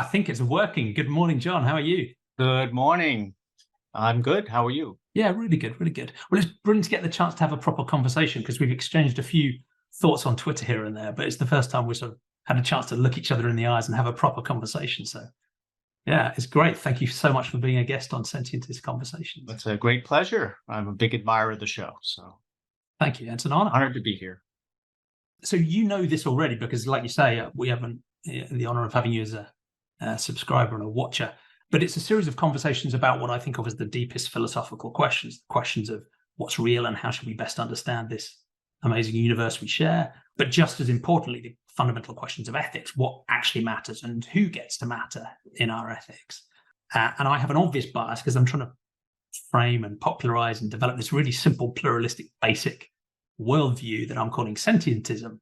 I think it's working. Good morning, John. How are you? Good morning. I'm good. How are you? Yeah, really good, really good. Well, it's brilliant to get the chance to have a proper conversation because we've exchanged a few thoughts on Twitter here and there, but it's the first time we sort of had a chance to look each other in the eyes and have a proper conversation. So, yeah, it's great. Thank you so much for being a guest on Sentientist Conversations. It's a great pleasure. I'm a big admirer of the show, so Thank you. It's an honor. honored to be here. So you know this already because, like you say, we have the honor of having you as a subscriber and a watcher. But it's a series of conversations about what I think of as the deepest philosophical questions of what's real and how should we best understand this amazing universe we share. But just as importantly, the fundamental questions of ethics, what actually matters and who gets to matter in our ethics. And I have an obvious bias because I'm trying to frame and popularize and develop this really simple, pluralistic, basic worldview that I'm calling sentientism,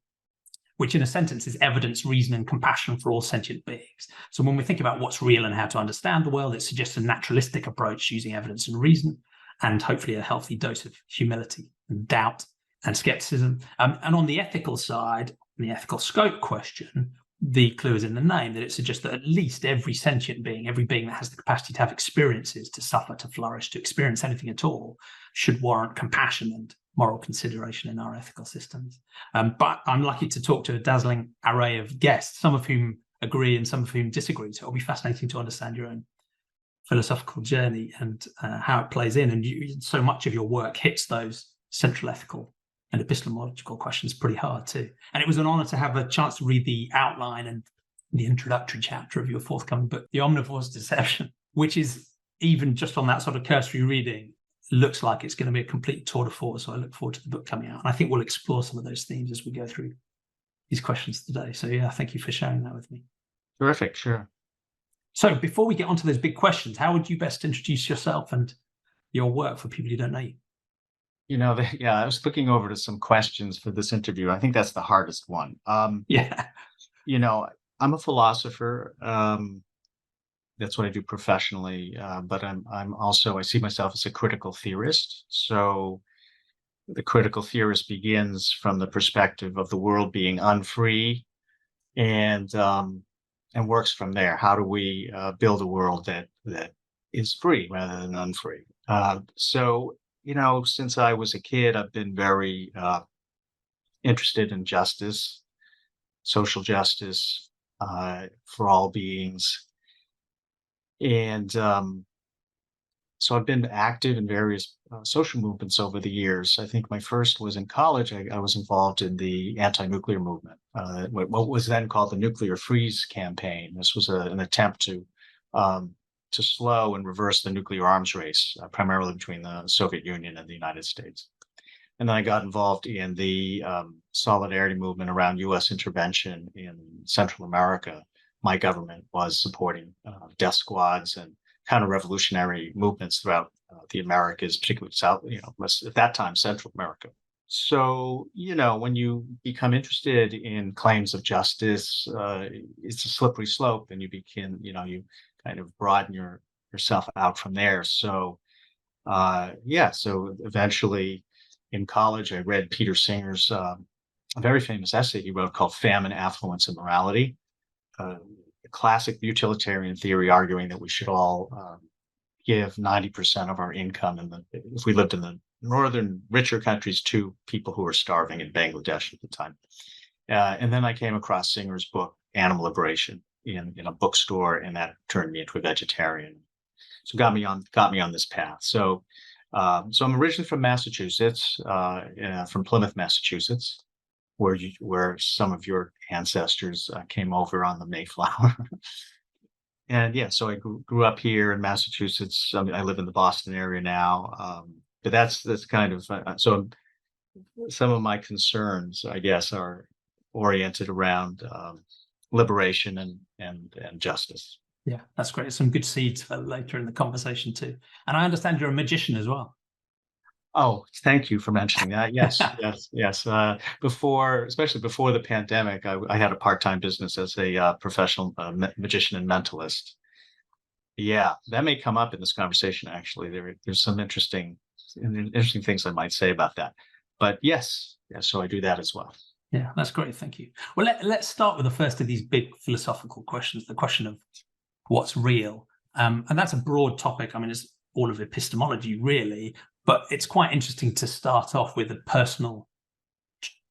which in a sentence is evidence, reason, and compassion for all sentient beings. So when we think about what's real and how to understand the world, it suggests a naturalistic approach using evidence and reason, and hopefully a healthy dose of humility and doubt and skepticism. And on the ethical side, the ethical scope question, the clue is in the name, that it suggests that at least every sentient being, every being that has the capacity to have experiences, to suffer, to flourish, to experience anything at all, should warrant compassion and moral consideration in our ethical systems. But I'm lucky to talk to a dazzling array of guests, some of whom agree and some of whom disagree. So it'll be fascinating to understand your own philosophical journey and how it plays in. And so much of your work hits those central ethical and epistemological questions pretty hard too. And it was an honor to have a chance to read the outline and the introductory chapter of your forthcoming book, The Omnivore's Deception, which is, even just on that sort of cursory reading, looks like it's going to be a complete tour de force. So I look forward to the book coming out. And I think we'll explore some of those themes as we go through these questions today. So yeah, thank you for sharing that with me. Terrific, sure. So before we get onto those big questions, how would you best introduce yourself and your work for people who don't know you? I was looking over to some questions for this interview. I think that's the hardest one. Yeah. I'm a philosopher. That's what I do professionally. But I'm also, I see myself as a critical theorist. So the critical theorist begins from the perspective of the world being unfree and works from there. How do we build a world that is free rather than unfree? Since I was a kid, I've been very interested in justice, social justice for all beings. And so I've been active in various social movements over the years. I think my first was in college. I was involved in the anti-nuclear movement, what was then called the Nuclear Freeze Campaign. This was an attempt to slow and reverse the nuclear arms race, primarily between the Soviet Union and the United States. And then I got involved in the solidarity movement around U.S. intervention in Central America. My government was supporting death squads and counter-revolutionary movements throughout the Americas, particularly South, at that time, Central America. So, when you become interested in claims of justice, it's a slippery slope, and you begin, you kind of broaden yourself out from there. So, so eventually in college, I read Peter Singer's a very famous essay he wrote called Famine, Affluence, and Morality. A classic utilitarian theory arguing that we should all give 90% of our income, if we lived in the northern, richer countries, to people who were starving in Bangladesh at the time. And then I came across Singer's book, Animal Liberation, in a bookstore, and that turned me into a vegetarian. So got me on this path. So I'm originally from Massachusetts, from Plymouth, Massachusetts, where some of your ancestors came over on the Mayflower. And so I grew up here in Massachusetts. I live in the Boston area now. But that's kind of, so some of my concerns, I guess, are oriented around liberation and justice. Yeah, that's great. Some good seeds for later in the conversation too. And I understand you're a magician as well. Oh, thank you for mentioning that. Yes. Especially before the pandemic, I had a part-time business as a professional magician and mentalist. Yeah, that may come up in this conversation. Actually, there's some interesting things I might say about that. But yes, so I do that as well. Yeah, that's great. Thank you. Well, let's start with the first of these big philosophical questions, the question of what's real. And that's a broad topic. I mean, it's all of epistemology, really, but it's quite interesting to start off with a personal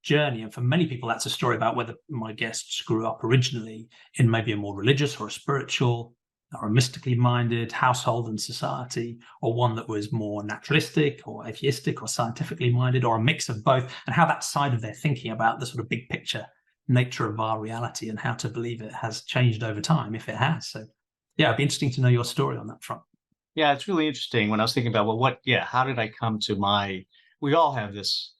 journey. And for many people, that's a story about whether my guests grew up originally in maybe a more religious or a spiritual or a mystically minded household and society, or one that was more naturalistic or atheistic or scientifically minded, or a mix of both, and how that side of their thinking about the sort of big picture nature of our reality and how to believe it has changed over time, if it has. So yeah, it'd be interesting to know your story on that front. Yeah, it's really interesting when I was thinking about, well, how did I come to we all have this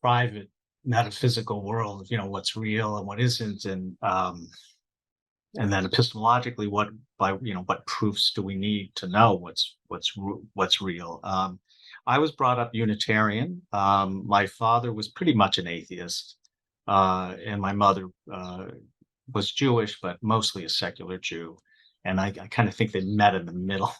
private metaphysical world of, what's real and what isn't. And then epistemologically, what proofs do we need to know what's real? I was brought up Unitarian. My father was pretty much an atheist, and my mother was Jewish, but mostly a secular Jew. And I kind of think they met in the middle.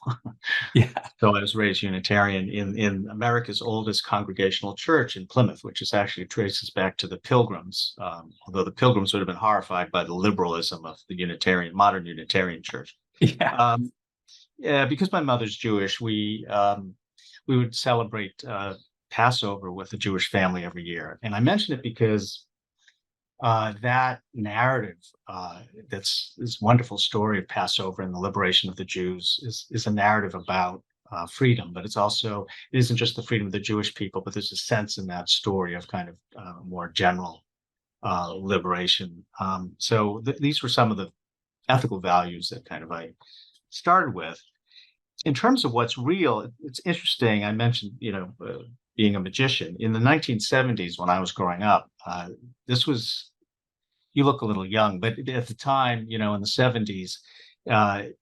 Yeah. So I was raised Unitarian in America's oldest congregational church in Plymouth, which is actually traces back to the Pilgrims, although the Pilgrims would have been horrified by the liberalism of the modern Unitarian church. Yeah. Yeah, because my mother's Jewish, we would celebrate Passover with a Jewish family every year. And I mention it because that narrative, this wonderful story of Passover and the liberation of the Jews, is a narrative about freedom, but it isn't just the freedom of the Jewish people, but there's a sense in that story of kind of more general liberation. So these were some of the ethical values that kind of I started with. In terms of what's real, it's interesting. I mentioned, being a magician in the 1970s when I was growing up. You look a little young, but at the time, in the 70s,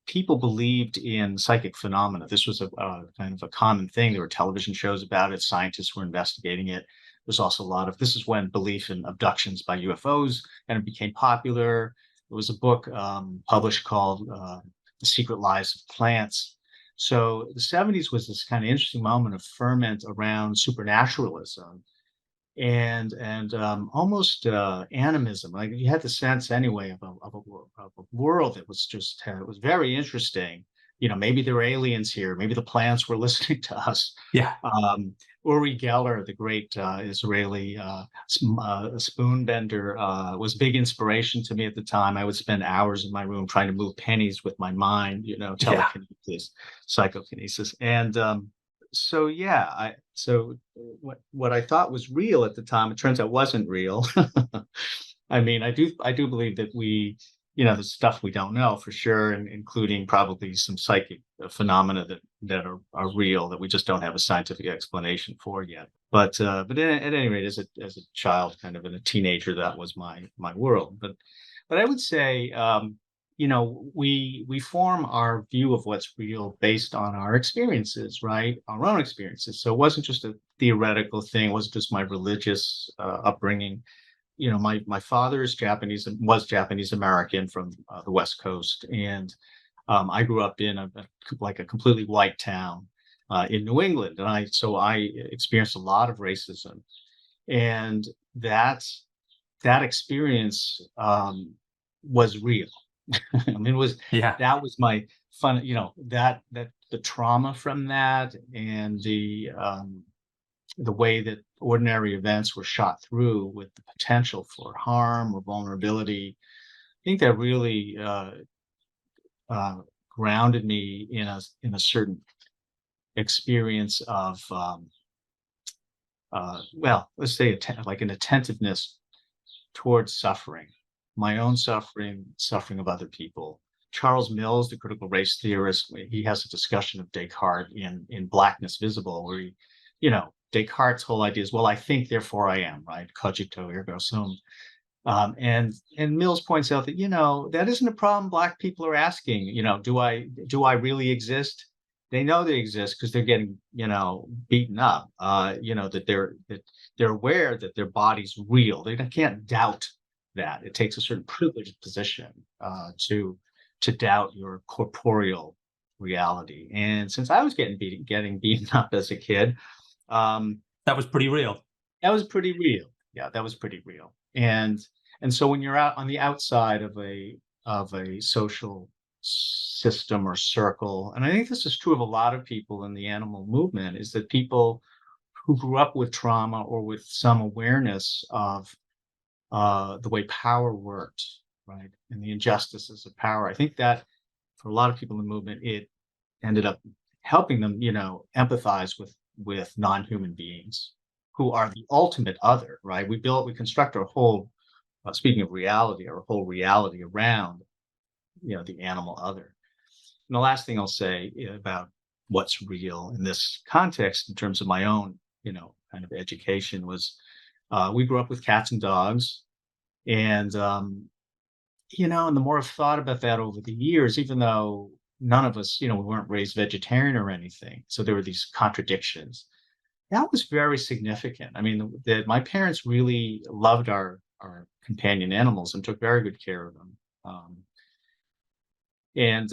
people believed in psychic phenomena. This was a kind of a common thing. There were television shows about it. Scientists were investigating it. There's also this is when belief in abductions by UFOs kind of became popular. There was a book published called The Secret Lives of Plants. So the 70s was this kind of interesting moment of ferment around supernaturalism and almost animism. Like you had the sense anyway of a world that was it was very interesting. Maybe there were aliens here. Maybe the plants were listening to us. Yeah. Uri Geller, the great Israeli spoon bender, was a big inspiration to me at the time. I would spend hours in my room trying to move pennies with my mind, telekinesis, psychokinesis. And so what I thought was real at the time, it turns out wasn't real. I mean, I do believe that the stuff we don't know for sure, and including probably some psychic phenomena that are real that we just don't have a scientific explanation for yet. But at any rate, as a child, kind of in a teenager, that was my world. But I would say, we form our view of what's real based on our experiences, right? Our own experiences. So it wasn't just a theoretical thing. It wasn't just my religious upbringing. My father was Japanese American from the West Coast, and I grew up in a completely white town in New England, and I experienced a lot of racism, and that experience was real. I mean, that was my fun, that the trauma from that and the way that ordinary events were shot through with the potential for harm or vulnerability. I think that really grounded me in a certain experience of, let's say an attentiveness towards suffering, my own suffering of other people. Charles Mills, the critical race theorist, he has a discussion of Descartes in Blackness Visible, where Descartes' whole idea is, well, I think, therefore I am, right? Cogito ergo sum. And Mills points out that, that isn't a problem Black people are asking. Do I really exist? They know they exist because they're getting, beaten up. That they're aware that their body's real. They can't doubt that. It takes a certain privileged position to doubt your corporeal reality. And since I was getting beaten up as a kid, that was pretty real. That was pretty real. Yeah, that was pretty real. And so when you're out on the outside of a social system or circle. And I think this is true of a lot of people in the animal movement, is that people who grew up with trauma or with some awareness of the way power worked, right, and the injustices of power. I think that for a lot of people in the movement, it ended up helping them, empathize with non-human beings who are the ultimate other, right? We construct our whole, speaking of reality, our whole reality around, the animal other. And the last thing I'll say about what's real in this context, in terms of my own, kind of education, was we grew up with cats and dogs, and and the more I've thought about that over the years, even though none of us, we weren't raised vegetarian or anything, so there were these contradictions. That was very significant. I mean, that my parents really loved our companion animals and took very good care of them. And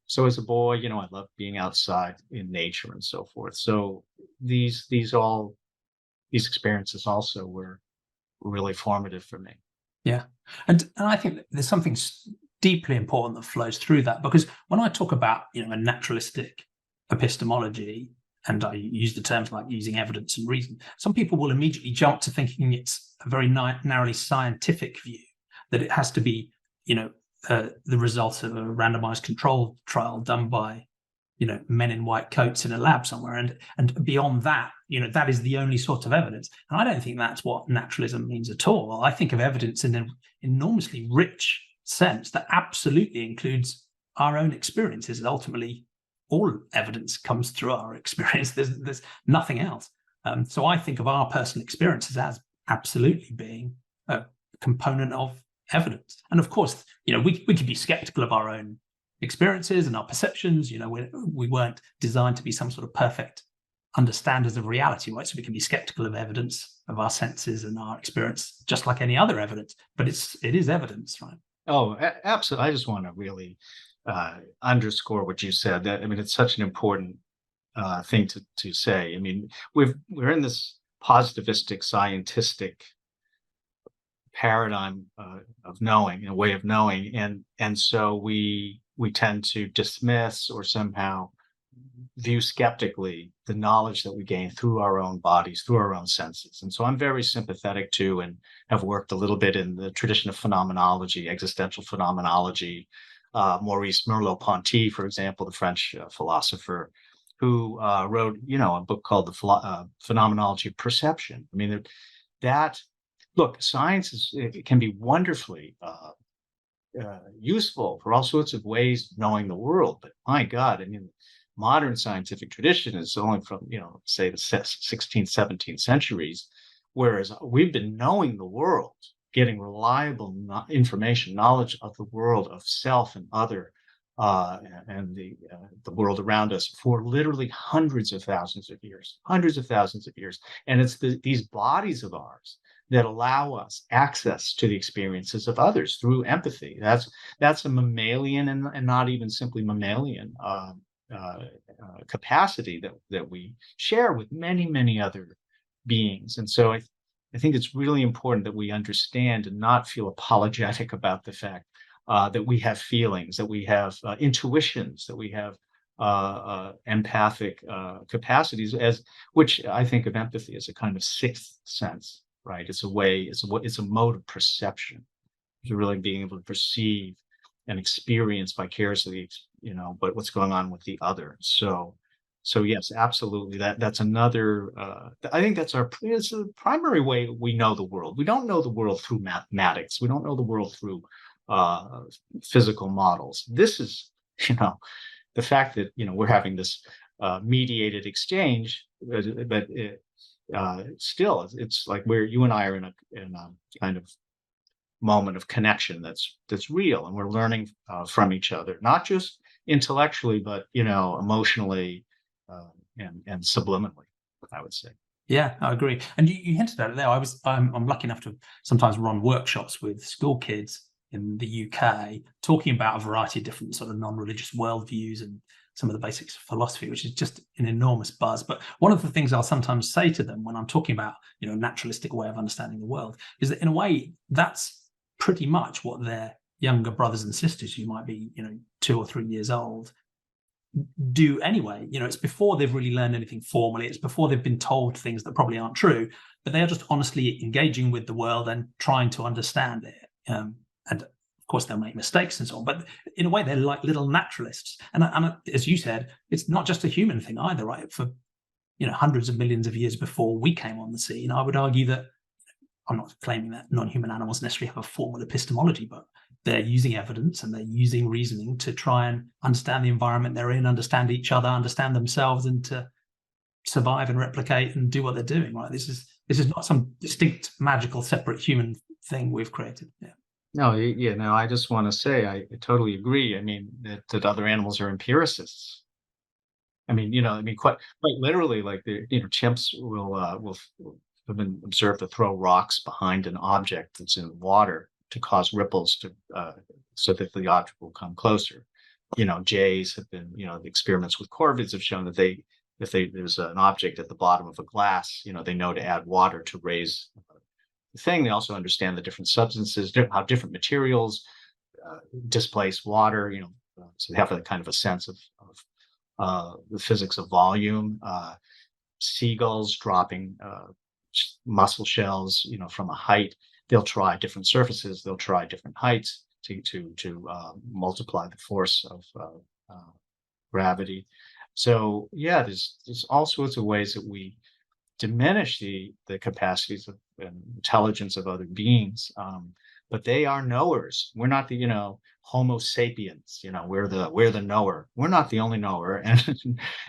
so as a boy, I loved being outside in nature and so forth. So these experiences also were really formative for me. Yeah. And I think there's something deeply important that flows through that, because when I talk about, a naturalistic epistemology, and I use the terms like using evidence and reason, some people will immediately jump to thinking it's a very narrowly scientific view, that it has to be, the result of a randomized control trial done by, men in white coats in a lab somewhere. And beyond that, that is the only sort of evidence. And I don't think that's what naturalism means at all. I think of evidence in an enormously rich sense that absolutely includes our own experiences. Ultimately, all evidence comes through our experience. There's nothing else. So I think of our personal experiences as absolutely being a component of evidence. And of course, we could be skeptical of our own experiences and our perceptions. We weren't designed to be some sort of perfect understanders of reality, right? So we can be skeptical of evidence, of our senses and our experience, just like any other evidence. But it is evidence, right? Oh, absolutely. I just want to really underscore what you said. That, I mean, it's such an important thing to say. I mean, we're in this positivistic, scientistic paradigm of knowing, a way of knowing, and so we tend to dismiss or somehow view skeptically the knowledge that we gain through our own bodies, through our own senses. And so I'm very sympathetic to, and have worked a little bit in the tradition of phenomenology, existential phenomenology. Maurice Merleau-Ponty, for example, the French philosopher, who wrote, a book called The Phenomenology of Perception. I mean, look, science it can be wonderfully useful for all sorts of ways of knowing the world, but my God, I mean, modern scientific tradition is only from, say the 16th, 17th centuries, whereas we've been knowing the world, getting reliable information, knowledge of the world, of self and other, and the world around us for literally hundreds of thousands of years. And it's these bodies of ours that allow us access to the experiences of others through empathy. That's a mammalian and not even simply mammalian capacity that we share with many, many other beings. And so I think it's really important that we understand and not feel apologetic about the fact that we have feelings, that we have intuitions, that we have empathic capacities, which I think of empathy as a kind of sixth sense, right? It's a mode of perception. It's really being able to perceive and experience vicariously, but what's going on with the other. So yes, absolutely. That's another. I think it's the primary way we know the world. We don't know the world through mathematics. We don't know the world through physical models. This is, the fact that we're having this mediated exchange, but still, it's like you and I are in a kind of moment of connection that's real, and we're learning from each other, not just intellectually, but emotionally and subliminally, I would say. Yeah, I agree. And you hinted at it there. I'm lucky enough to sometimes run workshops with school kids in the UK, talking about a variety of different sort of non-religious worldviews and some of the basics of philosophy, which is just an enormous buzz. But one of the things I'll sometimes say to them when I'm talking about, a naturalistic way of understanding the world, is that in a way, that's pretty much what they're younger brothers and sisters who might be, 2 or 3 years old, do anyway. It's before they've really learned anything formally. It's before they've been told things that probably aren't true, but they are just honestly engaging with the world and trying to understand it. And of course, they'll make mistakes and so on. But in a way, they're like little naturalists. And as you said, it's not just a human thing either, right? For hundreds of millions of years before we came on the scene, I would argue that I'm not claiming that non-human animals necessarily have a formal epistemology, but they're using evidence and they're using reasoning to try and understand the environment they're in, understand each other, understand themselves, and to survive and replicate and do what they're doing. Right? This is not some distinct, magical, separate human thing we've created. Yeah. No, no. I just want to say I totally agree. I mean that other animals are empiricists. I mean, quite literally, like chimps will have been observed to throw rocks behind an object that's in water to cause ripples so that the object will come closer. Jays have been, the experiments with corvids have shown that if there's an object at the bottom of a glass, they know to add water to raise the thing. They also understand the different substances, how different materials displace water, so they have a kind of a sense of the physics of volume. Seagulls dropping mussel shells, from a height, they'll try different surfaces, they'll try different heights to multiply the force of gravity. So yeah, there's all sorts of ways that we diminish the capacities of and intelligence of other beings, but they are knowers. We're not the Homo sapiens. We're the knower. We're not the only knower,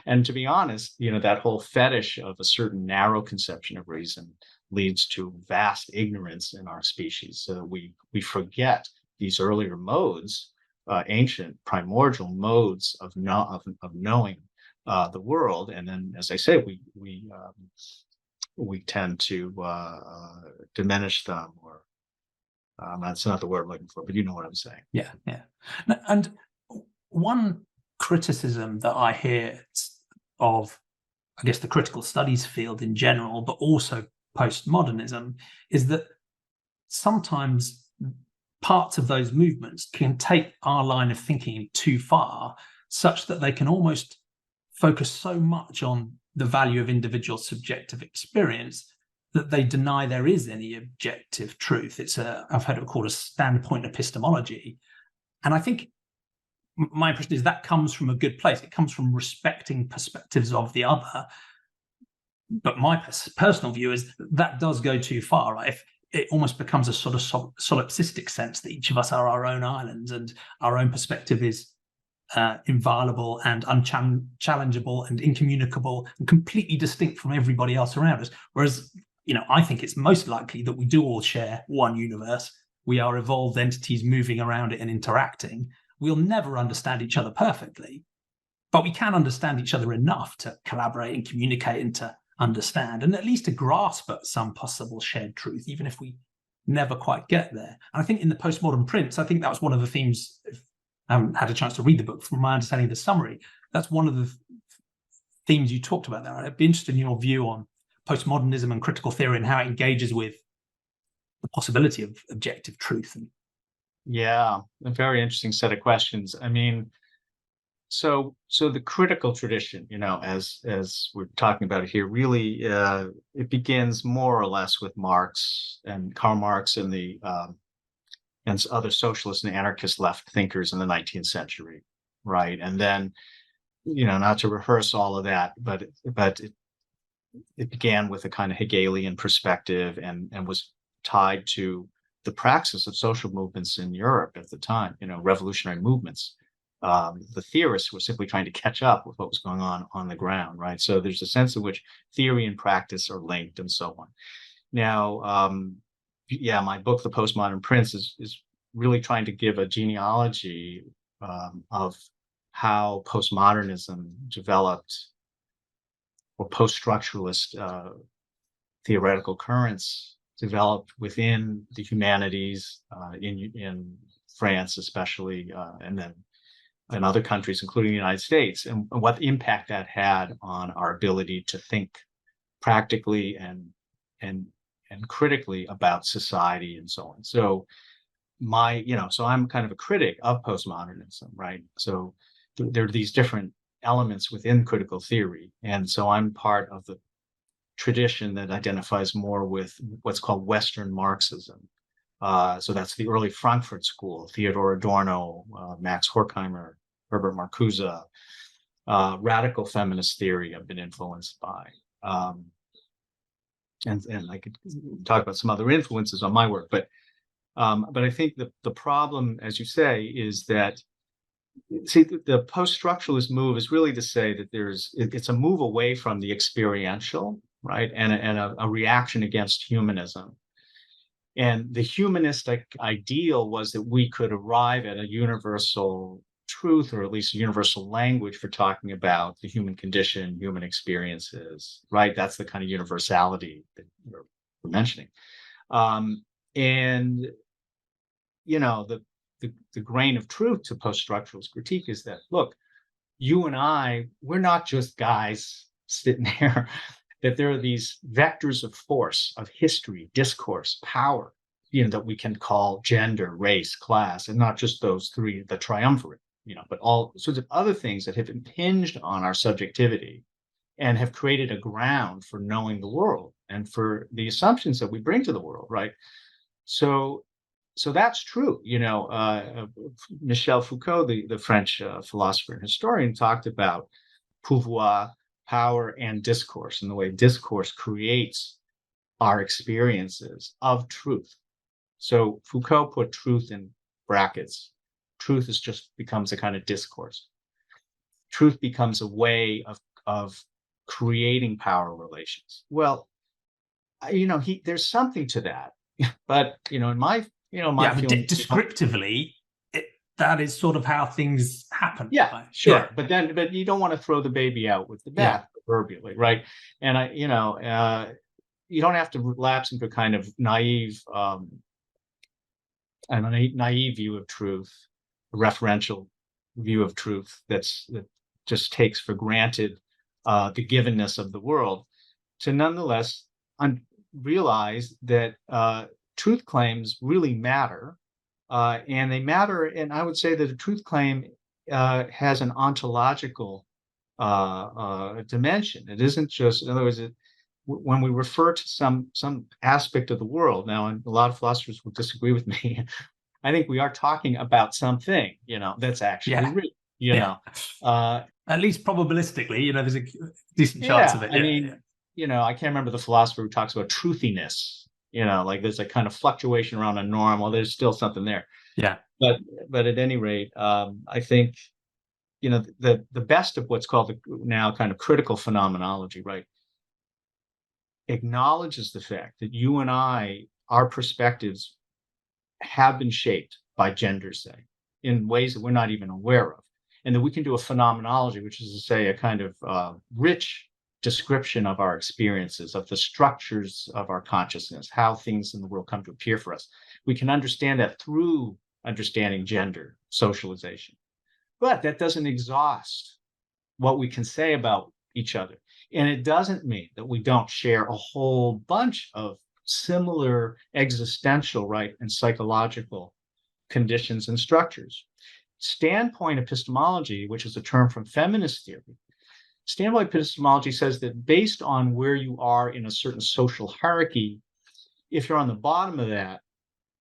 and to be honest, that whole fetish of a certain narrow conception of reason leads to vast ignorance in our species. So we forget these earlier modes, ancient primordial modes of knowing the world, and then, as I say, we tend to diminish them, or that's not the word I'm looking for, but you know what I'm saying. Yeah. And one criticism that I hear of, I guess, the critical studies field in general, but also postmodernism, is that sometimes parts of those movements can take our line of thinking too far, such that they can almost focus so much on the value of individual subjective experience that they deny there is any objective truth. I've heard it called a standpoint epistemology. And I think my impression is that comes from a good place. It comes from respecting perspectives of the other. But my personal view is that does go too far, right? If it almost becomes a sort of solipsistic sense that each of us are our own islands and our own perspective is inviolable and unchallengeable and incommunicable and completely distinct from everybody else around us. Whereas, I think it's most likely that we do all share one universe. We are evolved entities moving around it and interacting. We'll never understand each other perfectly, but we can understand each other enough to collaborate and communicate and to understand, and at least to grasp at some possible shared truth, even if we never quite get there. And I think in the Postmodern Prince, I think that was one of the themes. I haven't had a chance to read the book. From my understanding of the summary, that's one of the themes you talked about there. I'd be interested in your view on postmodernism and critical theory and how it engages with the possibility of objective truth. Yeah, a very interesting set of questions. I mean, so the critical tradition, as we're talking about it here, really it begins more or less with Marx and Karl Marx and the and other socialist and anarchist left thinkers in the 19th century, right? And then, not to rehearse all of that, but it began with a kind of Hegelian perspective and was tied to the praxis of social movements in Europe at the time, revolutionary movements. The theorists were simply trying to catch up with what was going on the ground, right? So there's a sense in which theory and practice are linked and so on. Now, my book, The Postmodern Prince, is really trying to give a genealogy of how postmodernism developed, or post-structuralist theoretical currents developed within the humanities, in France especially, and then in other countries, including the United States, and what impact that had on our ability to think practically and critically about society and so on. So so I'm kind of a critic of postmodernism, right? So there are these different elements within critical theory. And so I'm part of the tradition that identifies more with what's called Western Marxism. So that's the early Frankfurt School, Theodor Adorno, Max Horkheimer, Herbert Marcuse, radical feminist theory I've been influenced by. And I could talk about some other influences on my work, but I think the problem, as you say, is that, see, the post-structuralist move is really to say that it's a move away from the experiential, right, and a reaction against humanism. And the humanistic ideal was that we could arrive at a universal truth, or at least a universal language for talking about the human condition, human experiences, right? That's the kind of universality that we're mentioning. And, the grain of truth to post-structuralist critique is that, look, you and we're not just guys sitting there, that there are these vectors of force, of history, discourse, power, that we can call gender, race, class, and not just those three, the triumvirate, but all sorts of other things that have impinged on our subjectivity and have created a ground for knowing the world and for the assumptions that we bring to the world, right? So that's true. Michel Foucault, the French philosopher and historian, talked about pouvoir, power, and discourse, and the way discourse creates our experiences of truth. So Foucault put truth in brackets. Truth becomes a kind of discourse. Truth becomes a way of creating power relations. Well, there's something to that, but in my feeling, descriptively, that is sort of how things happen. Yeah, right? sure. Yeah. But you don't want to throw the baby out with the bath, proverbially, right? And you don't have to lapse into a kind of naive view of truth, a referential view of truth that just takes for granted the givenness of the world, to nonetheless realize that truth claims really matter, and they matter. And I would say that a truth claim has an ontological dimension. It isn't just, in other words, when we refer to some aspect of the world. Now, and a lot of philosophers will disagree with me, I think we are talking about something, that's actually real. At least probabilistically, there's a decent chance of it. I mean, I can't remember the philosopher who talks about truthiness. Like there's a kind of fluctuation around a norm. Well, there's still something there. Yeah. But at any rate, I think, the best of what's called now kind of critical phenomenology, right, acknowledges the fact that you and our perspectives have been shaped by gender, say, in ways that we're not even aware of. And that we can do a phenomenology, which is to say a kind of rich description of our experiences, of the structures of our consciousness, how things in the world come to appear for us. We can understand that through understanding gender, socialization. But that doesn't exhaust what we can say about each other. And it doesn't mean that we don't share a whole bunch of similar existential, right, and psychological conditions and structures. Standpoint epistemology, which is a term from feminist theory, standpoint epistemology says that based on where you are in a certain social hierarchy, if you're on the bottom of that,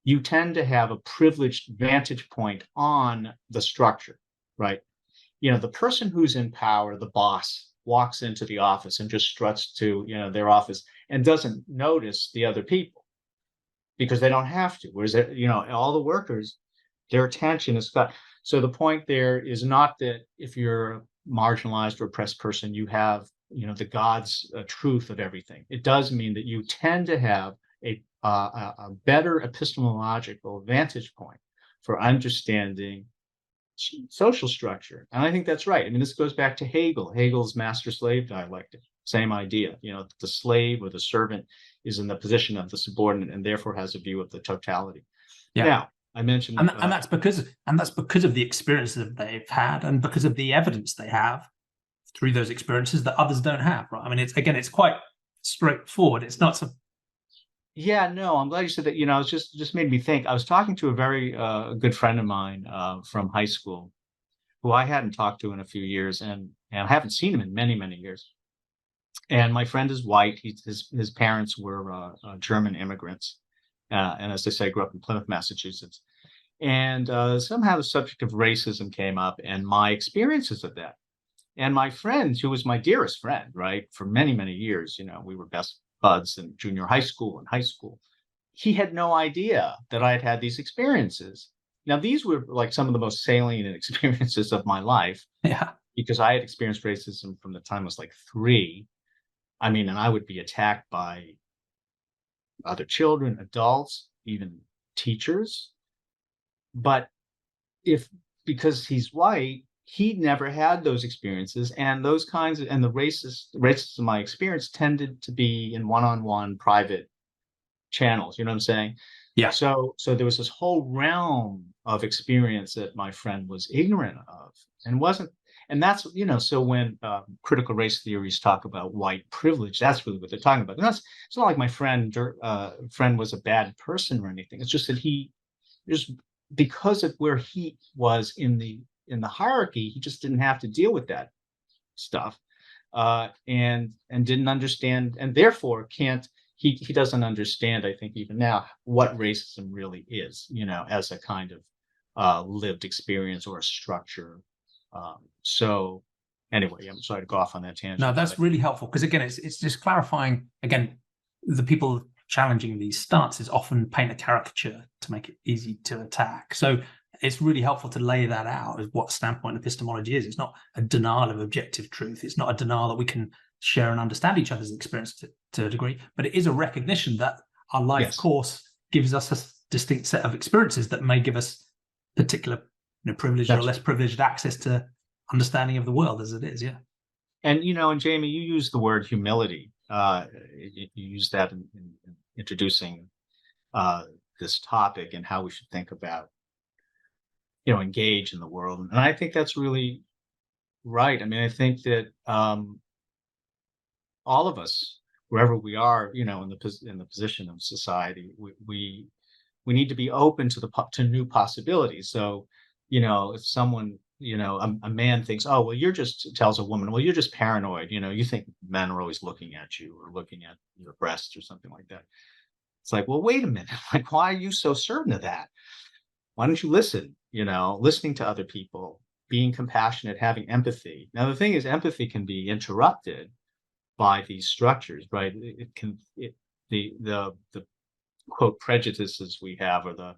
you tend to have a privileged vantage point on the structure, right? The person who's in power, the boss, walks into the office and just struts to, their office and doesn't notice the other people because they don't have to. Whereas, all the workers, their attention is cut. So the point there is not that if you're a marginalized or oppressed person, you have, the God's truth of everything. It does mean that you tend to have a better epistemological vantage point for understanding social structure. And I think that's right. I mean, this goes back to Hegel's master-slave dialectic. Same idea. The slave or the servant is in the position of the subordinate and therefore has a view of the totality. Yeah. Now, I mentioned, and that's because of the experiences that they've had, and because of the evidence they have through those experiences that others don't have. Right? I mean, it's quite straightforward. It's not so. Yeah, no, I'm glad you said that. It's just made me think. I was talking to a very good friend of mine from high school who I hadn't talked to in a few years, and I haven't seen him in many, many years. And my friend is white. His parents were German immigrants, and as they say, grew up in Plymouth, Massachusetts. And somehow the subject of racism came up, and my experiences of that. And my friend, who was my dearest friend, right, for many, many years, we were best buds in junior high school and high school. He had no idea that I had had these experiences. Now, these were like some of the most salient experiences of my life Yeah. because I had experienced racism from the time I was like 3. I mean, and I would be attacked by other children, adults, even teachers. But if because he's white, he never had those experiences, and those kinds of and the racism I experienced tended to be in one-on-one private channels. You know what I'm saying? Yeah. So there was this whole realm of experience that my friend was ignorant of and wasn't. And that's, so when critical race theories talk about white privilege, that's really what they're talking about. And it's not like my friend was a bad person or anything. It's just that he just because of where he was in the hierarchy, he just didn't have to deal with that stuff, and didn't understand, and therefore can't. He doesn't understand. I think even now what racism really is, as a kind of lived experience or a structure. So anyway, I'm sorry to go off on that No, tangent, that's but really helpful because again, it's just clarifying. Again, the people challenging these stances often paint a caricature to make it easy to attack. So it's really helpful to lay that out as what standpoint epistemology is. It's not a denial of objective truth. It's not a denial that we can share and understand each other's experience to a degree, but it is a recognition that our life yes, course gives us a distinct set of experiences that may give us particular, privileged or that's less right. privileged access to understanding of the world as it is. Yeah. And Jamie, you use the word humility. You use that in introducing uh, this topic and how we should think about, engage in the world. And I think that's really right. I mean, I think that all of us, wherever we are, in the position of society, we need to be open to new possibilities. So, if someone, a man thinks, oh, well, tells a woman, well, you're just paranoid. You think men are always looking at you or looking at your breasts or something like that. It's like, well, wait a minute. Like, why are you so certain of that? Why don't you listen? Listening to other people, being compassionate, having empathy. Now, the thing is, empathy can be interrupted by these structures, right? It can, the quote prejudices we have or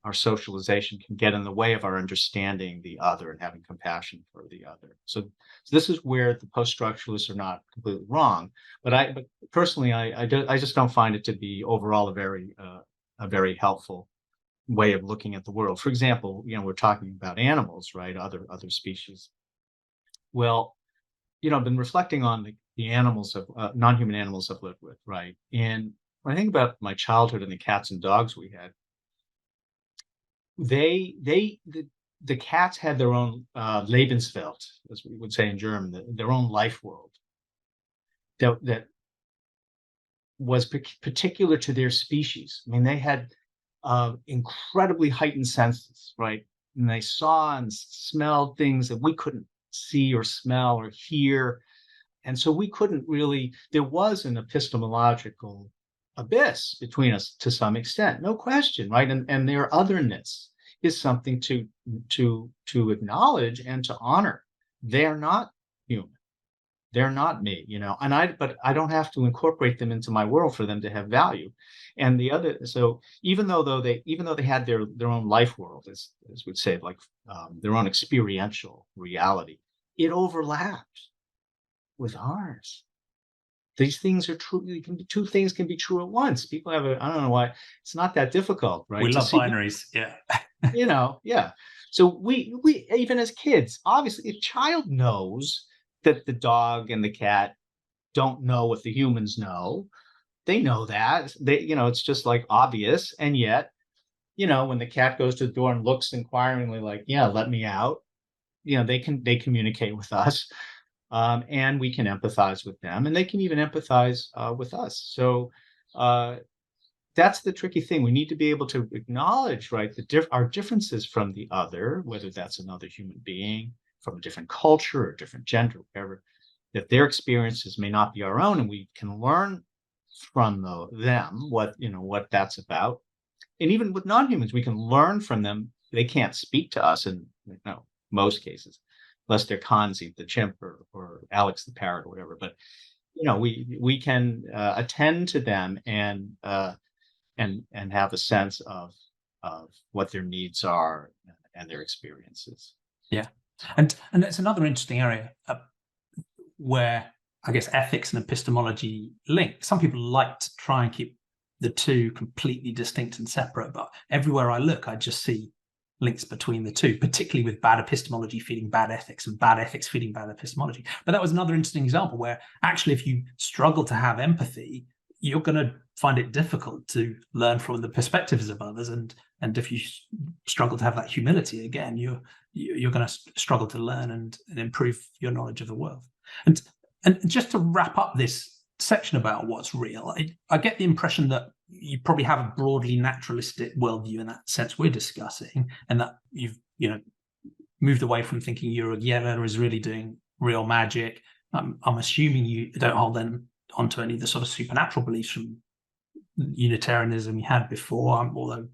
our socialization can get in the way of our understanding the other and having compassion for the other. So this is where the post-structuralists are not completely wrong. But personally, I just don't find it to be overall a very helpful way of looking at the world. For example, we're talking about animals, right? Other species. Well, I've been reflecting on the animals of non-human animals I've lived with, right? And when I think about my childhood and the cats and dogs we had, the cats had their own Lebenswelt, as we would say in German, their own life world that was particular to their species. I mean, they had incredibly heightened senses, right? And they saw and smelled things that we couldn't see or smell or hear. And so we couldn't really, there was an epistemological abyss between us to some extent, no question, right? And their otherness is something to acknowledge and to honor. They're not human. They're not me, but I don't have to incorporate them into my world for them to have value. And so even though they had their own life world, as we'd say, like their own experiential reality, it overlapped with ours. These things are true. Two things can be true at once. People I don't know why it's not that difficult, We right? To love see, binaries. Yeah. yeah. So we even as kids, obviously, a child knows that the dog and the cat don't know what the humans know. They know that. It's just like obvious. And yet, when the cat goes to the door and looks inquiringly like, yeah, let me out, they communicate with us. And we can empathize with them, and they can even empathize with us. So, that's the tricky thing. We need to be able to acknowledge, right, our differences from the other, whether that's another human being from a different culture or different gender, whatever, that their experiences may not be our own, and we can learn from them what that's about. And even with non-humans, we can learn from them. They can't speak to us in most cases, unless they're Kanzi the chimp or Alex the parrot or whatever. But we can attend to them and have a sense of what their needs are and their experiences. Yeah, and it's another interesting area where I guess ethics and epistemology link. Some people like to try and keep the two completely distinct and separate, but everywhere I look, I just see links between the two, particularly with bad epistemology feeding bad ethics and bad ethics feeding bad epistemology. But that was another interesting example where actually, if you struggle to have empathy, you're going to find it difficult to learn from the perspectives of others. And if you struggle to have that humility, again, you're going to struggle to learn and improve your knowledge of the world. And just to wrap up this section about what's real, I get the impression that you probably have a broadly naturalistic worldview in that sense we're discussing, and that you've moved away from thinking Yurogyer is really doing real magic. I'm assuming you don't hold on to any of the sort of supernatural beliefs from Unitarianism you had before, although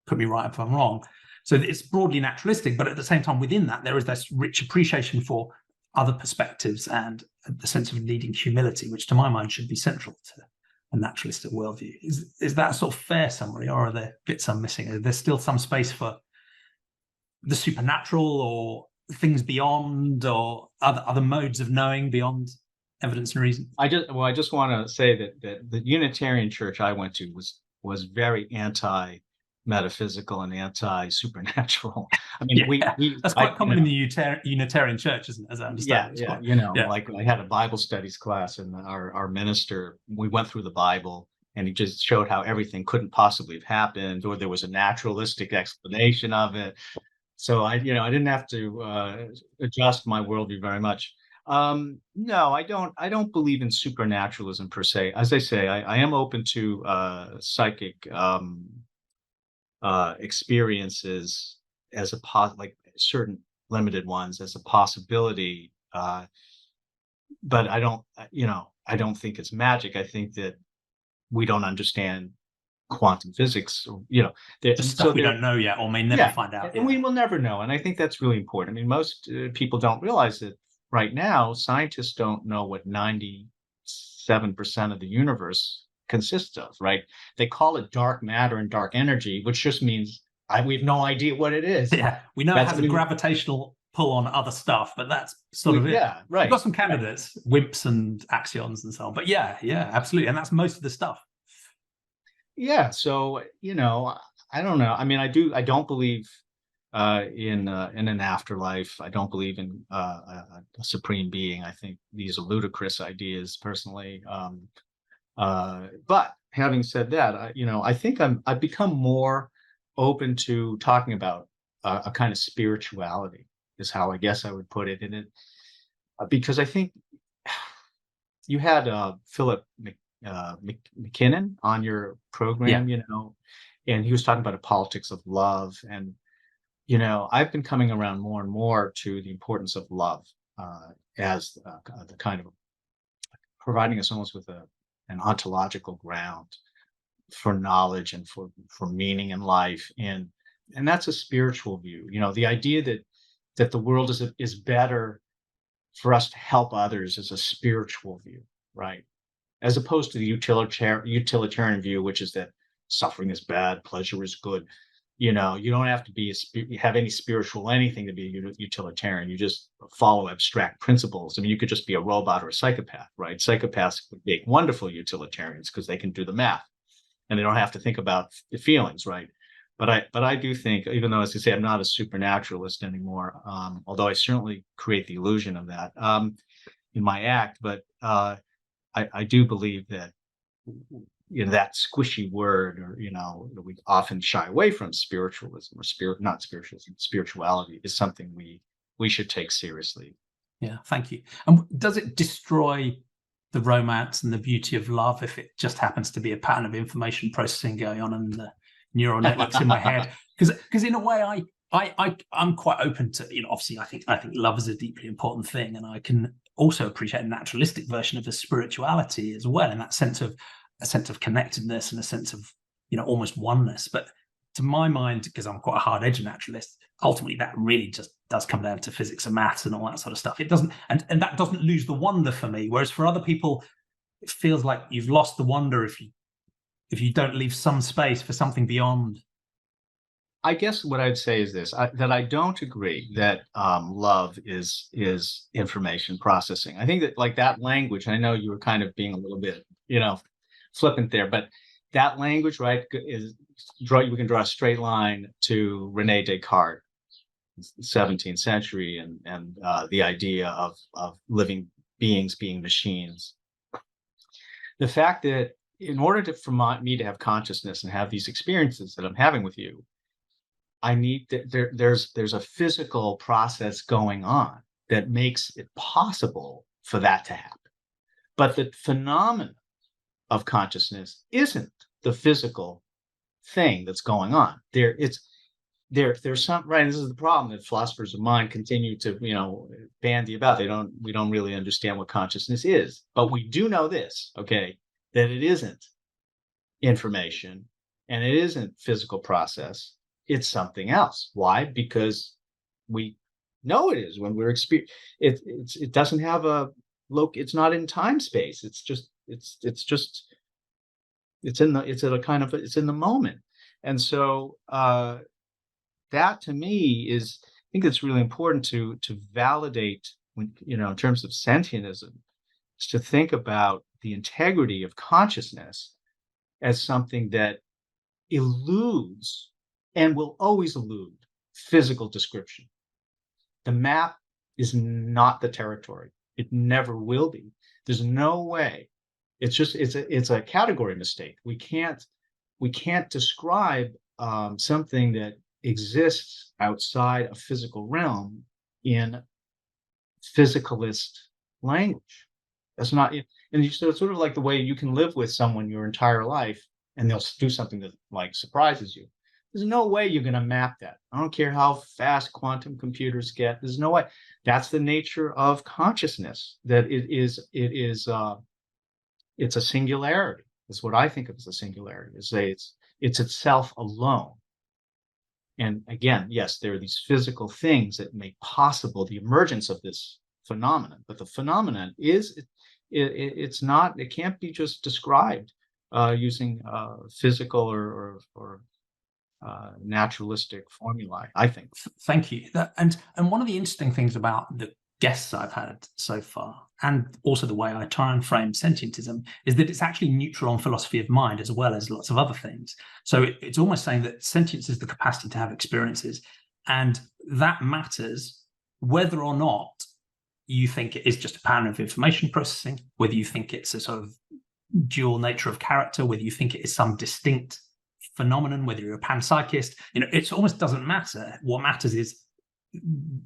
put me right if I'm wrong. So it's broadly naturalistic, but at the same time within that there is this rich appreciation for other perspectives and a sense of needing humility, which to my mind should be central to a naturalistic worldview. Is that a sort of fair summary, or are there bits I'm missing? Is there still some space for the supernatural or things beyond, or other modes of knowing beyond evidence and reason? I just want to say that the Unitarian church I went to was very anti-metaphysical and anti-supernatural. I mean, that's quite common in the Unitarian church, isn't it? As I understand. Like I had a Bible studies class, and our minister, we went through the Bible, and he just showed how everything couldn't possibly have happened, or there was a naturalistic explanation of it. So I didn't have to adjust my worldview very much. No, I don't believe in supernaturalism per se. As I say, I am open to psychic experiences as like certain limited ones as a possibility. But I don't think it's magic. I think that we don't understand quantum physics, the stuff we don't know yet, or may never find out. And we will never know. And I think that's really important. I mean, most people don't realize that right now, scientists don't know what 97% of the universe consists of, right? They call it dark matter and dark energy, which just means we have no idea what it is. Yeah, we know it has a gravitational pull on other stuff, but that's sort of it. Yeah, right. We've got some candidates, WIMPs and axions and so on. But yeah, absolutely. And that's most of the stuff. Yeah, so I don't know. I mean, I don't believe in an afterlife. I don't believe in a supreme being. I think these are ludicrous ideas, personally. But having said that, I think I've become more open to talking about a kind of spirituality, is how I guess I would put it in it, because I think you had Philip McKinnon on your program, and he was talking about a politics of love. And, I've been coming around more and more to the importance of love as the kind of providing us almost with an ontological ground for knowledge and for meaning in life. And that's a spiritual view, the idea that the world is better for us to help others is a spiritual view, right? As opposed to the utilitarian view, which is that suffering is bad, pleasure is good. You don't have to have any spiritual anything to be a utilitarian. You just follow abstract principles. I mean, you could just be a robot or a psychopath, right? Psychopaths would make wonderful utilitarians because they can do the math and they don't have to think about the feelings, right? But I do think, even though, as I say, I'm not a supernaturalist anymore, although I certainly create the illusion of that in my act, but I do believe that that squishy word, or we often shy away from spiritualism, or not spiritualism, spirituality is something we should take seriously. Yeah, thank you. And does it destroy the romance and the beauty of love if it just happens to be a pattern of information processing going on in the neural networks in my head. Because in a way, I'm quite open to, obviously I think love is a deeply important thing, and I can also appreciate a naturalistic version of the spirituality as well, in that sense of a sense of connectedness and a sense of almost oneness. But to my mind, because I'm quite a hard-edged naturalist, ultimately that really just does come down to physics and maths and all that sort of stuff. It doesn't, and that doesn't lose the wonder for me. Whereas for other people, it feels like you've lost the wonder if you don't leave some space for something beyond. I guess what I'd say is this: that I don't agree that love is information processing. I think that, like, that language, I know you were kind of being a little bit, flippant there, but that language, right, we can draw a straight line to Rene Descartes, 17th century, and the idea of living beings being machines. The fact that in order for me to have consciousness and have these experiences that I'm having with you, I need there's a physical process going on that makes it possible for that to happen. But the phenomenon of consciousness isn't the physical thing that's going on. There's some, right. This is the problem that philosophers of mind continue to bandy about. We don't really understand what consciousness is, but we do know this, okay, that it isn't information and it isn't physical process. It's something else. Why? Because we know it is when we're experiencing it. It doesn't have a it's not in time space. It's in the moment. And so that to me is, I think it's really important to validate when, in terms of sentientism, is to think about the integrity of consciousness as something that eludes and will always elude physical description. The map is not the territory. It never will be. There's no way. It's a category mistake. We can't describe something that exists outside a physical realm in physicalist language. That's not it. And so it's sort of like the way you can live with someone your entire life and they'll do something that, like, surprises you. There's no way you're going to map that. I don't care how fast quantum computers get. There's no way. That's the nature of consciousness. That it's a singularity. That's what I think of as a singularity. It's itself alone. And again, yes, there are these physical things that make possible the emergence of this phenomenon. But the phenomenon it's not. It can't be just described using physical or naturalistic formulae, I think. Thank you. And one of the interesting things about the guests I've had so far, and also the way I try and frame sentientism, is that it's actually neutral on philosophy of mind as well as lots of other things. So it's almost saying that sentience is the capacity to have experiences, and that matters whether or not you think it is just a pattern of information processing, whether you think it's a sort of dual nature of character, whether you think it is some distinct phenomenon, whether you're a panpsychist. It almost doesn't matter. What matters is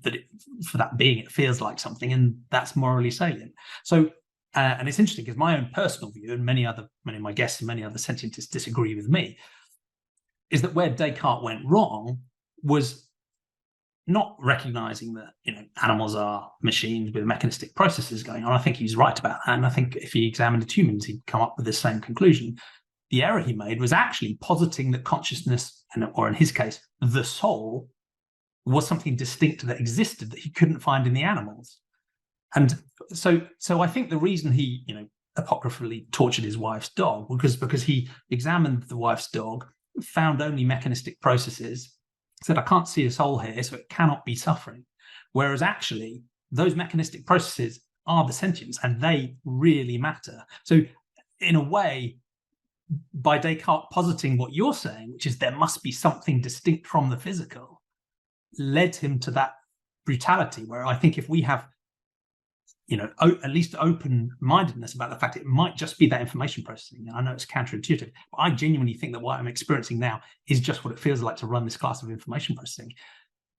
that for that being, it feels like something, and that's morally salient. So and it's interesting because my own personal view, and many of my guests and many other sentientists disagree with me, is that where Descartes went wrong was not recognizing that animals are machines with mechanistic processes going on. I think he's right about that, and I think if he examined humans, he'd come up with the same conclusion. The error he made was actually positing that consciousness, or in his case, the soul, was something distinct that existed that he couldn't find in the animals. And so I think the reason he, apocryphally tortured his wife's dog was because he examined the wife's dog, found only mechanistic processes, said, I can't see a soul here, so it cannot be suffering. Whereas actually, those mechanistic processes are the sentience, and they really matter. So in a way, by Descartes positing what you're saying, which is there must be something distinct from the physical, led him to that brutality, where I think if we have, at least open-mindedness about the fact it might just be that information processing, and I know it's counterintuitive, but I genuinely think that what I'm experiencing now is just what it feels like to run this class of information processing.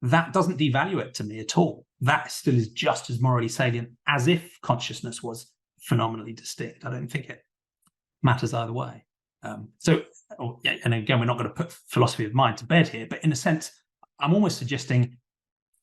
That doesn't devalue it to me at all. That still is just as morally salient as if consciousness was phenomenally distinct. I don't think it matters either way. And again, we're not going to put philosophy of mind to bed here, but in a sense, I'm almost suggesting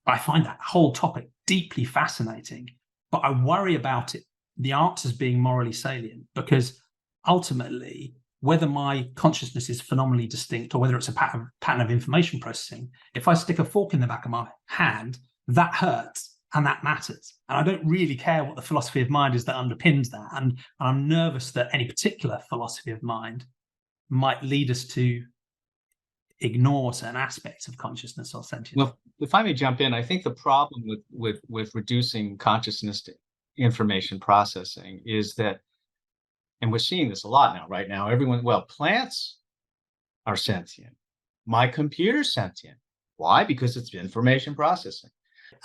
I find that whole topic deeply fascinating, but I worry about it, the answers being morally salient, because ultimately, whether my consciousness is phenomenally distinct or whether it's a pattern of information processing, if I stick a fork in the back of my hand, that hurts and that matters. And I don't really care what the philosophy of mind is that underpins that. And I'm nervous that any particular philosophy of mind might lead us to ignore certain aspects of consciousness or sentience. Well, if I may jump in, I think the problem with reducing consciousness to information processing is that, and we're seeing this a lot now, right now, plants are sentient. My computer's sentient. Why? Because it's information processing.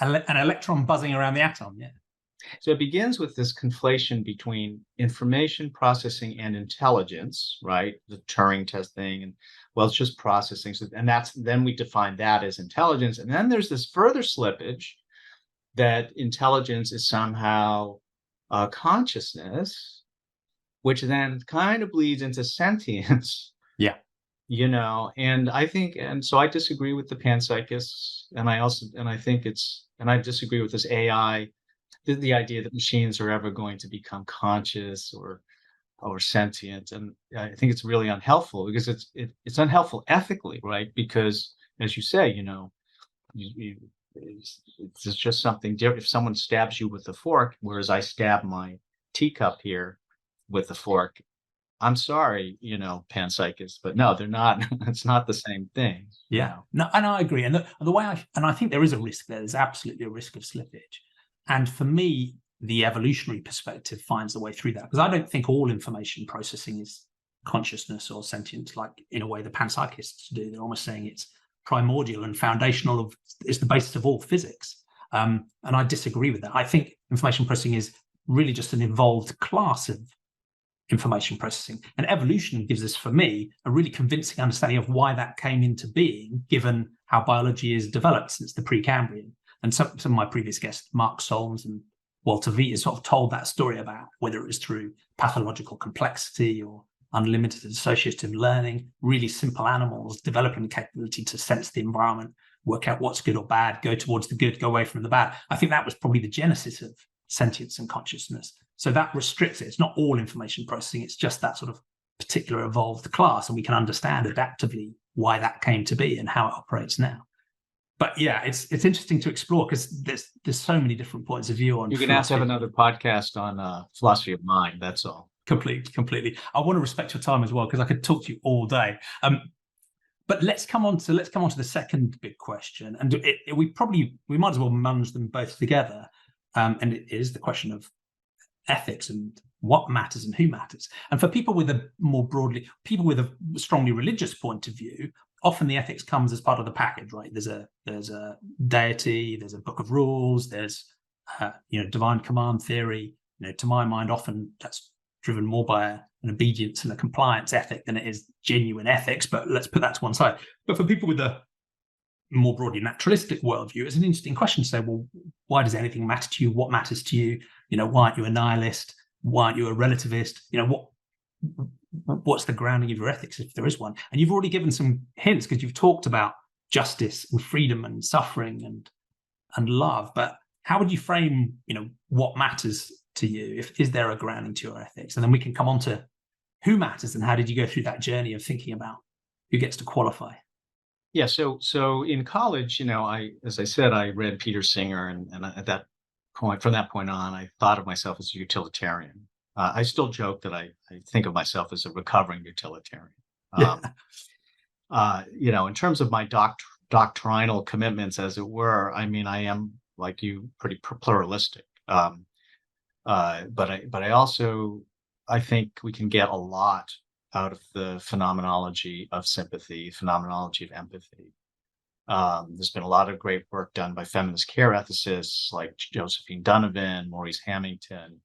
An electron buzzing around the atom, yeah. So it begins with this conflation between information processing and intelligence, right? The Turing test thing, and well, it's just processing. So, and then we define that as intelligence. And then there's this further slippage that intelligence is somehow consciousness, which then kind of bleeds into sentience. Yeah. And I think, and so I disagree with the panpsychists, and I disagree with this AI, the idea that machines are ever going to become conscious or sentient. And I think it's really unhelpful, because it's unhelpful ethically, right? Because as you say, it's just something different. If someone stabs you with a fork, whereas I stab my teacup here with a fork, I'm sorry, panpsychists, but no, they're not. It's not the same thing. Yeah, no, and I agree. And the way I think there is a risk there. There's absolutely a risk of slippage. And for me, the evolutionary perspective finds a way through that, because I don't think all information processing is consciousness or sentience, like in a way the panpsychists do. They're almost saying it's primordial and foundational it's the basis of all physics. And I disagree with that. I think information processing is really just an evolved class of information processing. And evolution gives us, for me, a really convincing understanding of why that came into being, given how biology is developed since the Precambrian. And some of my previous guests, Mark Solms and Walter Viet, sort of told that story about whether it was through pathological complexity or unlimited associative learning, really simple animals developing the capability to sense the environment, work out what's good or bad, go towards the good, go away from the bad. I think that was probably the genesis of sentience and consciousness. So that restricts it. It's not all information processing. It's just that sort of particular evolved class. And we can understand adaptively why that came to be and how it operates now. But yeah, it's interesting to explore, because there's so many different points of view on. You're going to have to have another podcast on philosophy of mind. That's all. Completely. I want to respect your time as well, because I could talk to you all day. But let's come on to the second big question, and we might as well manage them both together. And it is the question of ethics and what matters and who matters. And for people with people with a strongly religious point of view, often the ethics comes as part of the package, right? There's a deity, there's a book of rules, there's divine command theory. To my mind, often that's driven more by an obedience and a compliance ethic than it is genuine ethics. But let's put that to one side. But for people with a more broadly naturalistic worldview, it's an interesting question to say, well, why does anything matter to you? What matters to you? Why aren't you a nihilist? Why aren't you a relativist? What's the grounding of your ethics, if there is one? And you've already given some hints, because you've talked about justice and freedom and suffering and love. But how would you frame, what matters to you? Is there a grounding to your ethics? And then we can come on to who matters and how did you go through that journey of thinking about who gets to qualify? Yeah. So in college, as I said, I read Peter Singer, and from that point on, I thought of myself as a utilitarian. I still joke that I think of myself as a recovering utilitarian. In terms of my doctrinal commitments, as it were, I mean, I am, like you, pretty pluralistic. But I also, I think we can get a lot out of the phenomenology of sympathy, phenomenology of empathy. There's been a lot of great work done by feminist care ethicists like Josephine Donovan, Maurice Hamilton.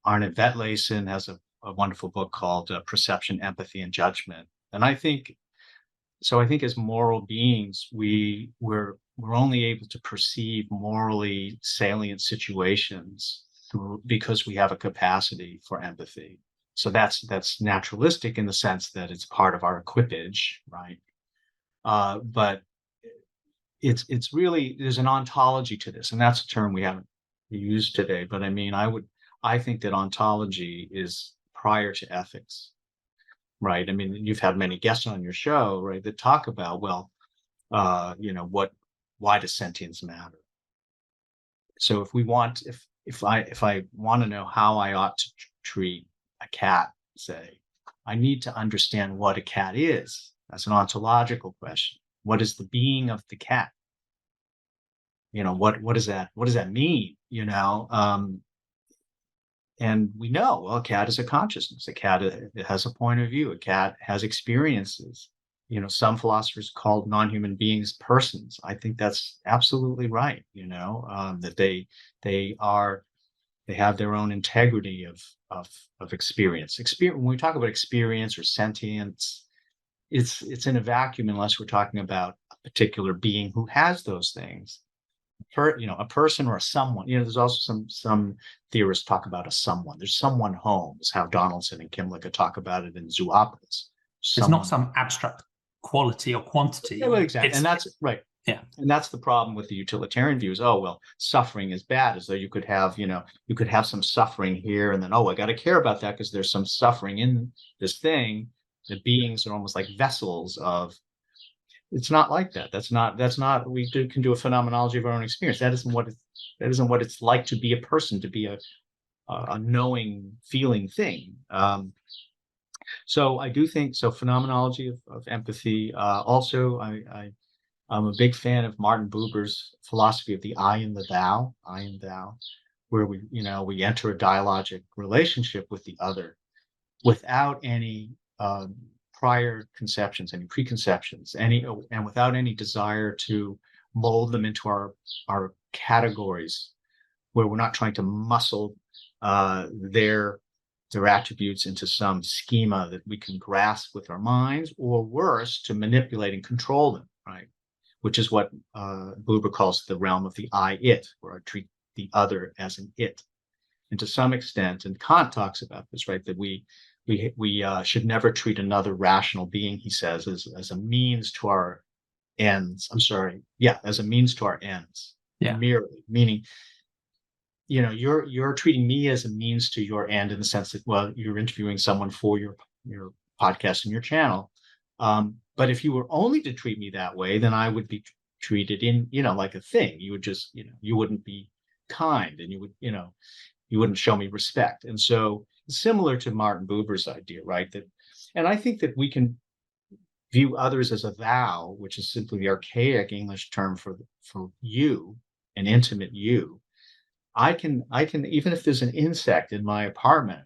Arne Vetlesen has a wonderful book called Perception, Empathy, and Judgment. And I think as moral beings, we're only able to perceive morally salient situations because we have a capacity for empathy. So that's naturalistic in the sense that it's part of our equipage, right? But it's really, there's an ontology to this, and that's a term we haven't used today. But I mean, I think that ontology is prior to ethics, right? I mean, you've had many guests on your show, right, that talk about, well, why does sentience matter? So if I want to know how I ought to treat a cat, say, I need to understand what a cat is. That's an ontological question. What is the being of the cat? What does that mean? And we know, well, a cat is a consciousness. A cat has a point of view. A cat has experiences. Some philosophers call non-human beings persons. I think that's absolutely right. That they have their own integrity of experience. When we talk about experience or sentience, it's in a vacuum unless we're talking about a particular being who has those things. A person or a someone. There's also some theorists talk about a someone. There's someone home, is how Donaldson and Kimlicka talk about it in Zoopolis. It's not some abstract quality or quantity. Yeah, well, exactly. And that's right. Yeah. And that's the problem with the utilitarian views. Oh, well, suffering is bad, as though you could have some suffering here, and then, oh, I got to care about that because there's some suffering in this thing. The beings are almost like vessels of. It's not like that. That's not. We can do a phenomenology of our own experience. That isn't what it's like to be a person, to be a knowing, feeling thing. So I do think so. Phenomenology of empathy. Also, I'm a big fan of Martin Buber's philosophy of the I and the thou, where we enter a dialogic relationship with the other without any prior conceptions, any preconceptions, and without any desire to mold them into our categories, where we're not trying to muscle their attributes into some schema that we can grasp with our minds, or worse, to manipulate and control them, right? Which is what Buber calls the realm of the I-it, where I treat the other as an it. And to some extent, and Kant talks about this, right, that we should never treat another rational being, he says, as a means to our ends. As a means to our ends. Yeah. Merely, meaning, you're treating me as a means to your end, in the sense that, well, you're interviewing someone for your podcast and your channel. But if you were only to treat me that way, then I would be treated like a thing. You would just, you wouldn't be kind, and you wouldn't show me respect. And so, similar to Martin Buber's idea, right? And I think that we can view others as a thou, which is simply the archaic English term for you, an intimate you. I can, even if there's an insect in my apartment,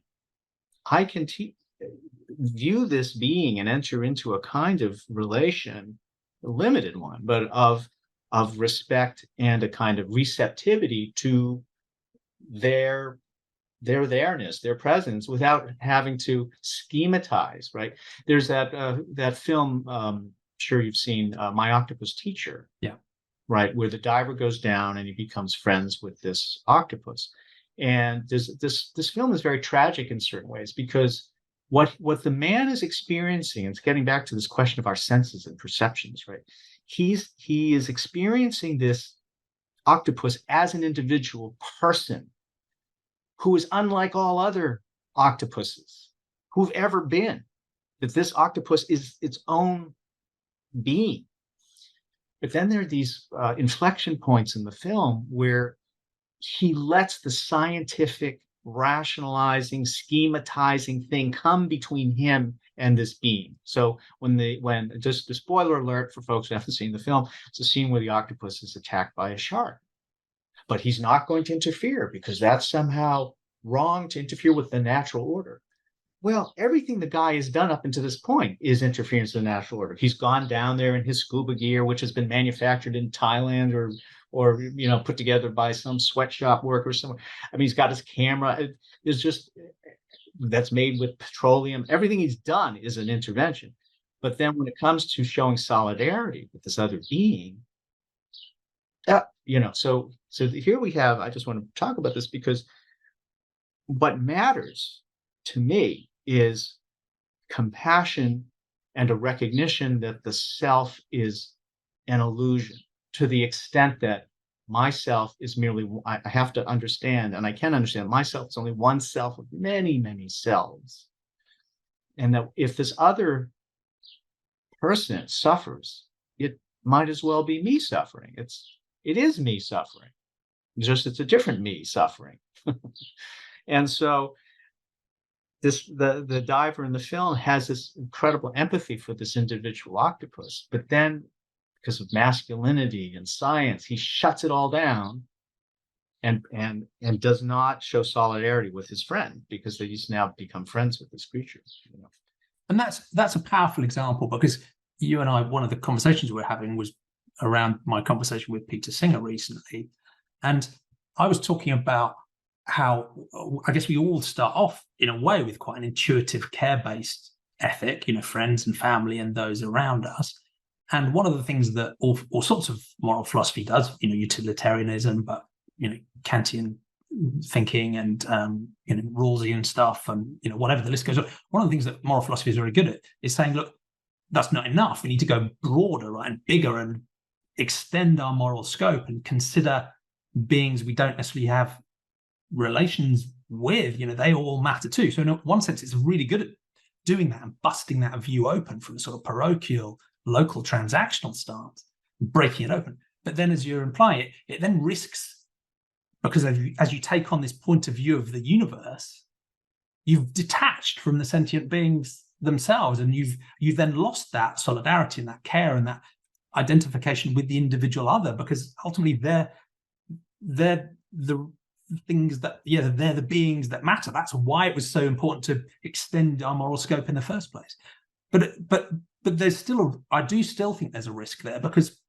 I can view this being and enter into a kind of relation, a limited one, but of respect and a kind of receptivity to their there-ness, their presence, without having to schematize, right? There's that film, sure you've seen, My Octopus Teacher. Yeah. Right, where the diver goes down and he becomes friends with this octopus. And this film is very tragic in certain ways, because what the man is experiencing, and it's getting back to this question of our senses and perceptions, right? He is experiencing this octopus as an individual person who is unlike all other octopuses who've ever been. That this octopus is its own being. But then there are these inflection points in the film where he lets the scientific, rationalizing, schematizing thing come between him and this being. So when just the spoiler alert for folks who haven't seen the film, it's a scene where the octopus is attacked by a shark. But he's not going to interfere, because that's somehow wrong to interfere with the natural order. Well, everything the guy has done up until this point is interference with the natural order. He's gone down there in his scuba gear, which has been manufactured in Thailand or put together by some sweatshop worker somewhere. I mean, he's got his camera. It's just that's made with petroleum. Everything he's done is an intervention. But then when it comes to showing solidarity with this other being, so here we have. I just want to talk about this because what matters to me is compassion and a recognition that the self is an illusion, to the extent that myself is merely, I have to understand, and I can understand, myself is only one self of many, many selves. And that if this other person suffers, it might as well be me suffering. It is me suffering. Just it's a different me suffering. And so the diver in the film has this incredible empathy for this individual octopus, but then because of masculinity and science, he shuts it all down and does not show solidarity with his friend, because he's now become friends with this creature. You know? And that's a powerful example, because you and I, one of the conversations we're having was around my conversation with Peter Singer recently, and I was talking about how I guess we all start off in a way with quite an intuitive, care-based ethic, you know, friends and family and those around us. And one of the things that all sorts of moral philosophy does, you know, utilitarianism, but, you know, Kantian thinking and, you know, Rawlsian stuff and, you know, whatever the list goes on. One of the things that moral philosophy is very good at is saying, look, that's not enough. We need to go broader, right, and bigger and extend our moral scope and consider beings we don't necessarily have relations with, you know, they all matter too. So in one sense, it's really good at doing that and busting that view open from a sort of parochial, local, transactional stance, breaking it open. But then, as you're implying, it then risks, because as you take on this point of view of the universe, you've detached from the sentient beings themselves, and you've then lost that solidarity and that care and that identification with the individual other, because ultimately they're the things that, yeah, they're the beings that matter. That's why it was so important to extend our moral scope in the first place. But there's still I do still think there's a risk there, because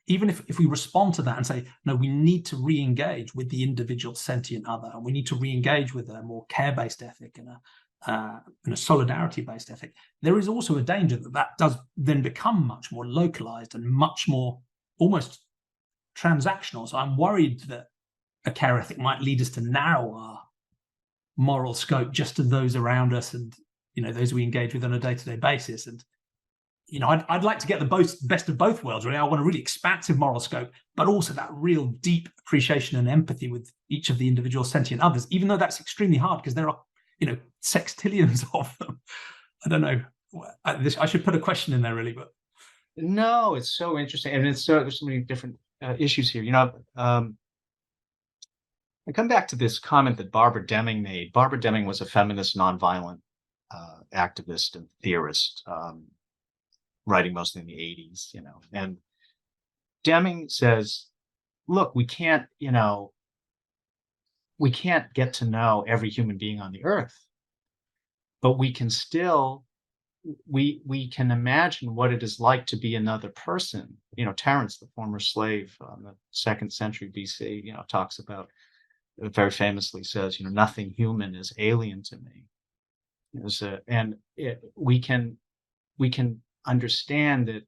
even if we respond to that and say, no, we need to re-engage with the individual sentient other, and we need to re-engage with a more care-based ethic and a solidarity-based ethic, there is also a danger that does then become much more localized and much more almost transactional. So I'm worried that a care ethic might lead us to narrow our moral scope just to those around us and, you know, those we engage with on a day-to-day basis. And, you know, I'd like to get the best of both worlds, really. I want a really expansive moral scope, but also that real deep appreciation and empathy with each of the individual sentient others, even though that's extremely hard because there are, you know, sextillions of them. I don't know. I should put a question in there, really, but No, it's so interesting, and there's so many different issues here. You know, I come back to this comment that Barbara Deming made. Barbara Deming was a feminist, nonviolent activist and theorist, writing mostly in the 80s, you know. And Deming says, look, we can't get to know every human being on the earth, but we can still, we can imagine what it is like to be another person. You know, Terence, the former slave in the 2nd century BC, you know, talks about, very famously says, you know, nothing human is alien to me. You know, we can understand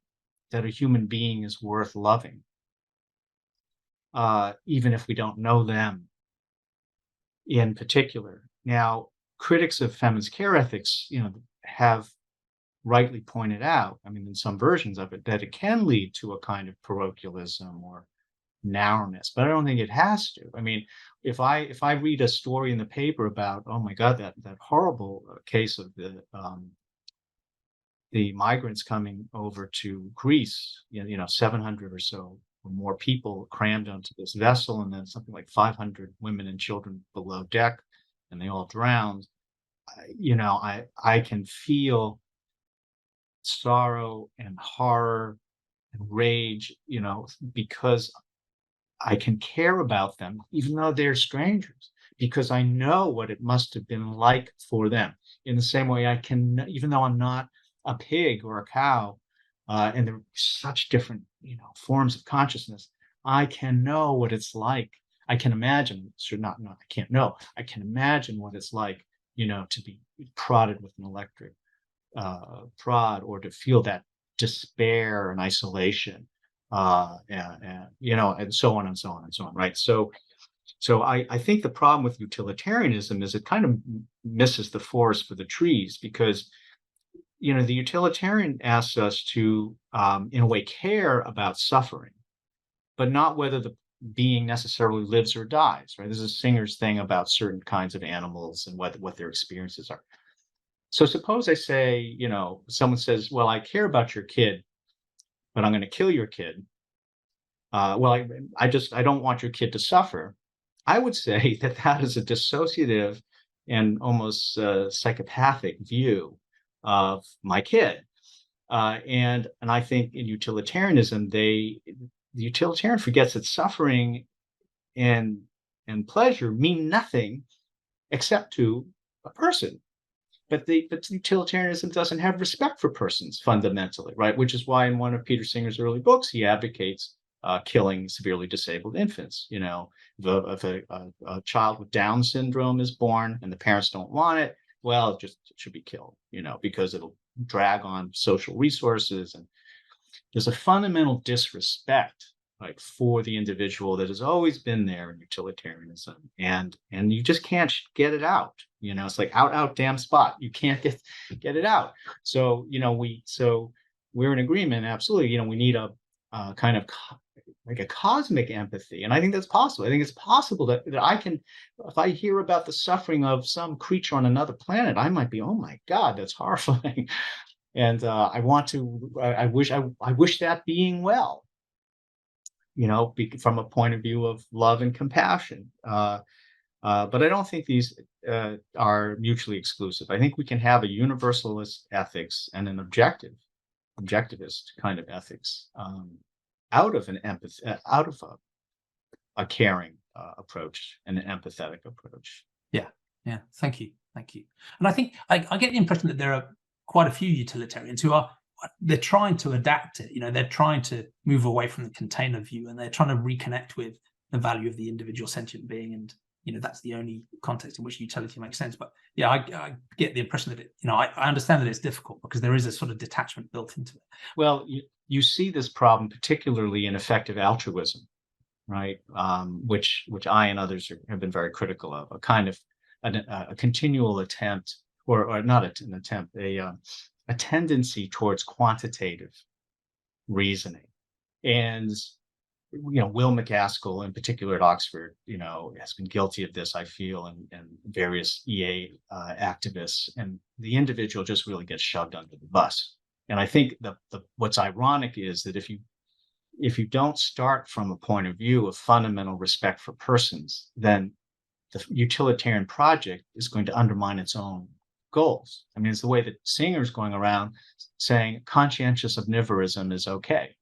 that a human being is worth loving, even if we don't know them in particular. Now, critics of feminist care ethics, you know, have rightly pointed out, I mean, in some versions of it, that it can lead to a kind of parochialism or narrowness, but I don't think it has to. I mean, if I read a story in the paper about, oh my God, that horrible case of the migrants coming over to Greece, you know, 700 or so or more people crammed onto this vessel, and then something like 500 women and children below deck, and they all drowned. You know, I can feel sorrow and horror and rage, you know, because I can care about them, even though they're strangers, because I know what it must have been like for them. In the same way, I can, even though I'm not a pig or a cow, and they're such different, you know, forms of consciousness, I can know what it's like. I can imagine, I can't know. I can imagine what it's like, you know, to be prodded with an electric prod, or to feel that despair and isolation, and you know, and so on and so on and so on, right? So So I think the problem with utilitarianism is it kind of misses the forest for the trees, because the utilitarian asks us to, in a way, care about suffering, but not whether the being necessarily lives or dies, right? This is Singer's thing about certain kinds of animals and what their experiences are. So suppose I say, someone says, well, I care about your kid, but I'm going to kill your kid. Well, I don't want your kid to suffer. I would say that that is a dissociative and almost psychopathic view of my kid. And I think in utilitarianism, the utilitarian forgets that suffering and pleasure mean nothing except to a person. But utilitarianism doesn't have respect for persons fundamentally, right? Which is why in one of Peter Singer's early books, he advocates killing severely disabled infants. If a child with Down syndrome is born and the parents don't want it, well, it should be killed, because it'll drag on social resources. And there's a fundamental disrespect, right, for the individual that has always been there in utilitarianism, and you just can't get it out. It's like out, damn spot. You can't get it out. So we're in agreement. Absolutely. We need a kind of like a cosmic empathy, and I think that's possible. I think it's possible that I can, if I hear about the suffering of some creature on another planet, I might be, oh my God, that's horrifying. And I wish that being well, from a point of view of love and compassion. But I don't think these are mutually exclusive. I think we can have a universalist ethics and an objectivist kind of ethics out of an empathy, out of a caring approach and an empathetic approach. Yeah. Thank you. And I think I get the impression that there are quite a few utilitarians who they're trying to adapt it. They're trying to move away from the container view, and they're trying to reconnect with the value of the individual sentient being. And that's the only context in which utility makes sense. But yeah, I get the impression that I understand that it's difficult because there is a sort of detachment built into it. Well, you see this problem particularly in effective altruism, right? Which I and others have been very critical of, a kind of a continual attempt, or not an attempt, a tendency towards quantitative reasoning. And Will McCaskill, in particular at Oxford, has been guilty of this, I feel, and various EA activists. And the individual just really gets shoved under the bus. And I think what's ironic is that if you don't start from a point of view of fundamental respect for persons, then the utilitarian project is going to undermine its own goals. I mean, it's the way that Singer's going around saying conscientious omnivorism is okay.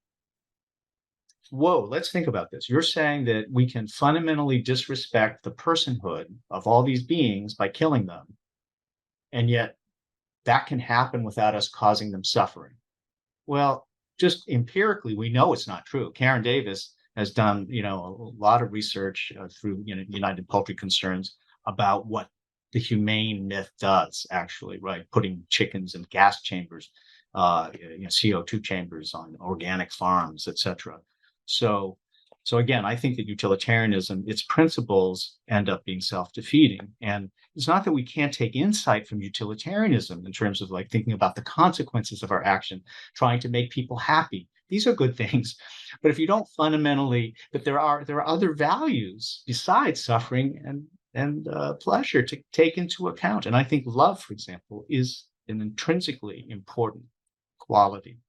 Whoa, let's think about this. You're saying that we can fundamentally disrespect the personhood of all these beings by killing them, and yet that can happen without us causing them suffering. Well, just empirically, we know it's not true. Karen Davis has done, a lot of research through United Poultry Concerns about what the humane myth does, actually, right? Putting chickens in gas chambers, CO2 chambers on organic farms, etc. So again, I think that utilitarianism, its principles end up being self-defeating. And it's not that we can't take insight from utilitarianism in terms of like thinking about the consequences of our action, trying to make people happy. These are good things. But if you don't fundamentally, but there are other values besides suffering and pleasure to take into account. And I think love, for example, is an intrinsically important quality,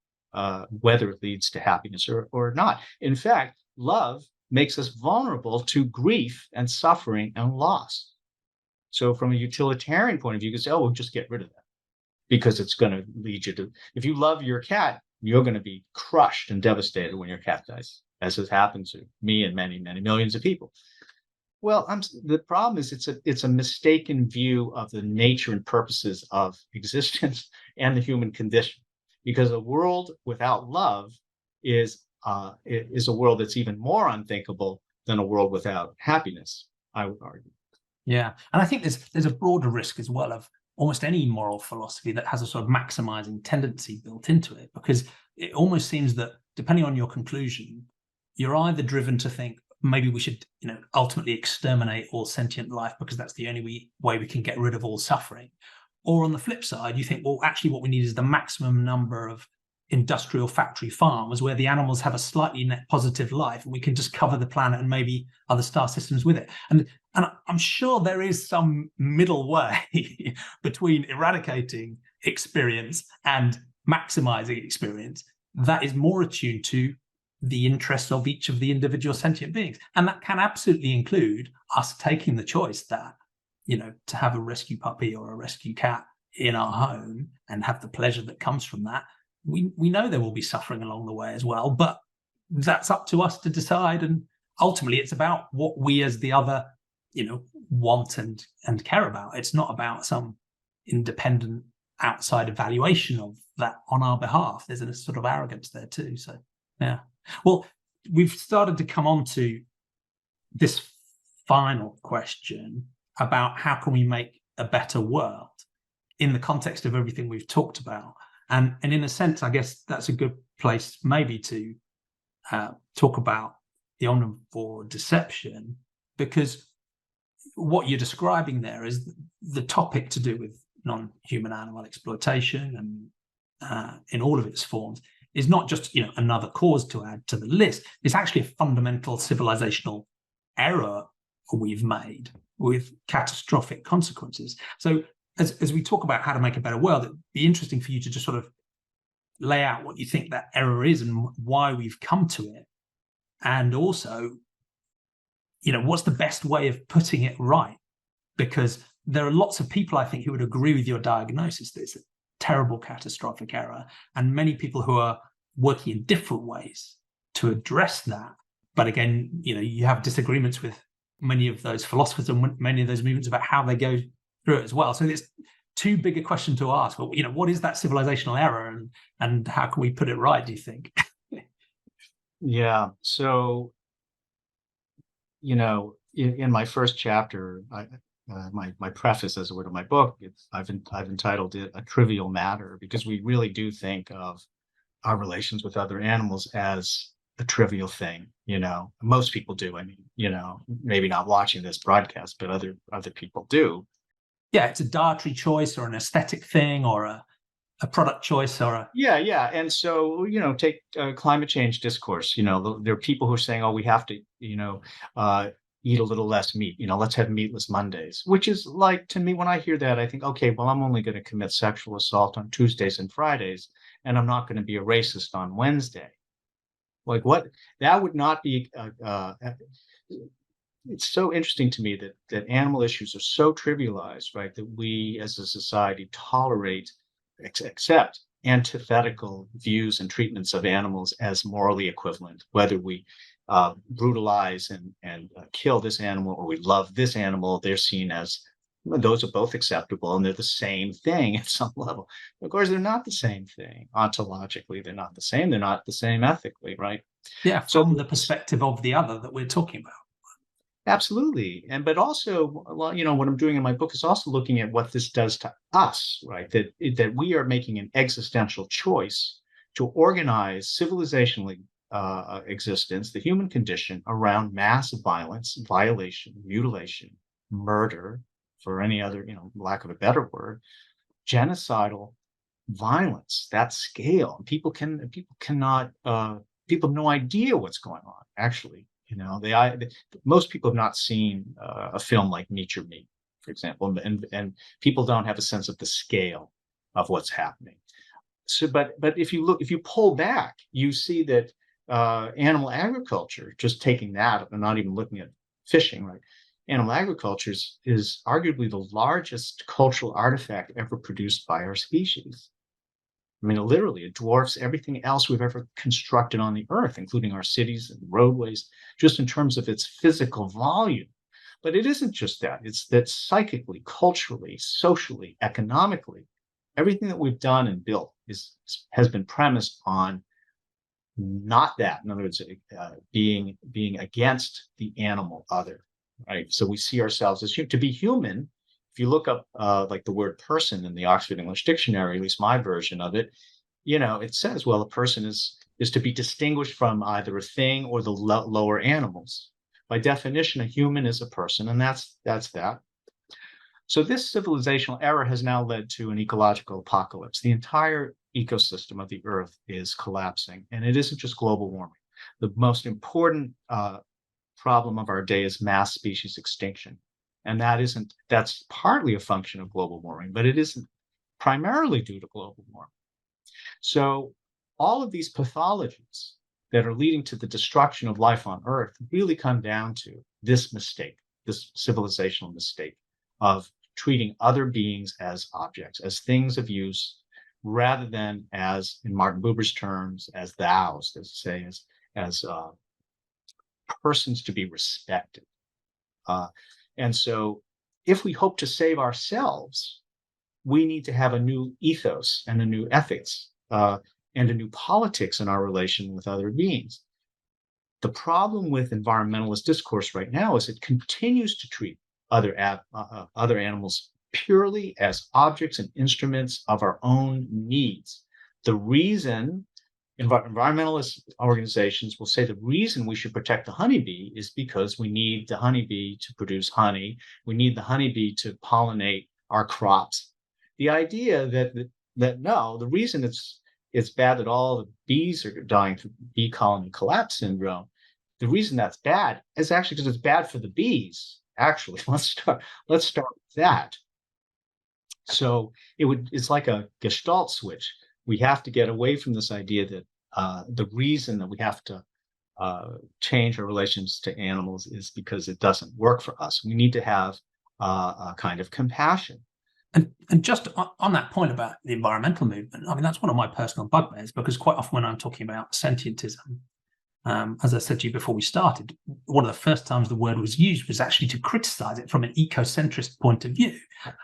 whether it leads to happiness or not. In fact, love makes us vulnerable to grief and suffering and loss. So from a utilitarian point of view, you can say, oh, we'll just get rid of that because it's going to lead you to, if you love your cat, you're going to be crushed and devastated when your cat dies, as has happened to me and many, many millions of people. Well, the problem is it's a mistaken view of the nature and purposes of existence and the human condition, because a world without love is a world that's even more unthinkable than a world without happiness, I would argue. Yeah, and I think there's a broader risk as well of almost any moral philosophy that has a sort of maximizing tendency built into it, because it almost seems that depending on your conclusion, you're either driven to think, maybe we should, ultimately exterminate all sentient life because that's the only way we can get rid of all suffering. Or on the flip side, you think, well, actually what we need is the maximum number of industrial factory farms where the animals have a slightly net positive life, and we can just cover the planet and maybe other star systems with it. And I'm sure there is some middle way between eradicating experience and maximizing experience that is more attuned to the interests of each of the individual sentient beings. And that can absolutely include us taking the choice that, to have a rescue puppy or a rescue cat in our home and have the pleasure that comes from that. We know there will be suffering along the way as well, but that's up to us to decide. And ultimately, it's about what we as the other, want and care about. It's not about some independent outside evaluation of that on our behalf. There's a sort of arrogance there too. So, yeah. Well, we've started to come on to this final question about how can we make a better world in the context of everything we've talked about. And in a sense, I guess that's a good place maybe to talk about the omnivore deception, because what you're describing there is the topic to do with non-human animal exploitation and in all of its forms is not just another cause to add to the list. It's actually a fundamental civilizational error we've made with catastrophic consequences. So as we talk about how to make a better world, it'd be interesting for you to just sort of lay out what you think that error is and why we've come to it. And also, what's the best way of putting it right? Because there are lots of people, I think, who would agree with your diagnosis that it's a terrible catastrophic error, and many people who are working in different ways to address that. But again, you have disagreements with many of those philosophers and many of those movements about how they go through it as well. So it's too big a question to ask. But what is that civilizational error, and how can we put it right, do you think? Yeah. So, in my first chapter, my preface, as it were, to my book, I've entitled it "A Trivial Matter," because we really do think of our relations with other animals as a trivial thing. Most people do. I mean, maybe not watching this broadcast, but other people do. Yeah, it's a dietary choice or an aesthetic thing or a product choice or a... Yeah. And so, take climate change discourse. There are people who are saying, oh, we have to, eat a little less meat. Let's have meatless Mondays, which is like, to me, when I hear that, I think, okay, well, I'm only going to commit sexual assault on Tuesdays and Fridays, and I'm not going to be a racist on Wednesday. Like, what? That would not be... it's so interesting to me that animal issues are so trivialized, right? That we as a society tolerate, accept antithetical views and treatments of animals as morally equivalent, whether we brutalize and kill this animal or we love this animal, they're seen as, those are both acceptable and they're the same thing at some level. Of course, they're not the same thing. Ontologically, they're not the same. They're not the same ethically, right? Yeah, from the perspective of the other that we're talking about. Absolutely. But also, what I'm doing in my book is also looking at what this does to us, right? That we are making an existential choice to organize civilizationally existence, the human condition, around mass violence, violation, mutilation, murder, for any other, lack of a better word, genocidal violence, that scale. People cannot, people have no idea what's going on, actually. Most people have not seen a film like Meet Your Meat, for example, and people don't have a sense of the scale of what's happening. So, but if you pull back, you see that animal agriculture, just taking that and not even looking at fishing, right? Animal agriculture is arguably the largest cultural artifact ever produced by our species. I mean, literally, it dwarfs everything else we've ever constructed on the earth, including our cities and roadways, just in terms of its physical volume. But it isn't just that. It's that psychically, culturally, socially, economically, everything that we've done and built has been premised on not that. In other words, being against the animal other, right? So we see ourselves as to be human. If you look up like the word person in the Oxford English Dictionary, at least my version of it, it says, well, a person is to be distinguished from either a thing or the lower animals. By definition, a human is a person, and that's that. So this civilizational error has now led to an ecological apocalypse. The entire ecosystem of the Earth is collapsing, and it isn't just global warming. The most important problem of our day is mass species extinction, and that's partly a function of global warming, but it isn't primarily due to global warming. So all of these pathologies that are leading to the destruction of life on Earth really come down to this mistake, this civilizational mistake of treating other beings as objects, as things of use, rather than, as in Martin Buber's terms, as thous, as persons to be respected. And so if we hope to save ourselves, we need to have a new ethos and a new ethics and a new politics in our relation with other beings. The problem with environmentalist discourse right now is it continues to treat other animals purely as objects and instruments of our own needs. The reason environmentalist organizations will say the reason we should protect the honeybee is because we need the honeybee to produce honey. We need the honeybee to pollinate our crops. The idea that no, the reason it's bad that all the bees are dying through bee colony collapse syndrome, the reason that's bad is actually because it's bad for the bees. Actually, let's start with that. So it's like a Gestalt switch. We have to get away from this idea that the reason that we have to change our relations to animals is because it doesn't work for us. We need to have a kind of compassion. And just on that point about the environmental movement, I mean, that's one of my personal bugbears, because quite often when I'm talking about sentientism, as I said to you before we started, one of the first times the word was used was actually to criticize it from an ecocentrist point of view.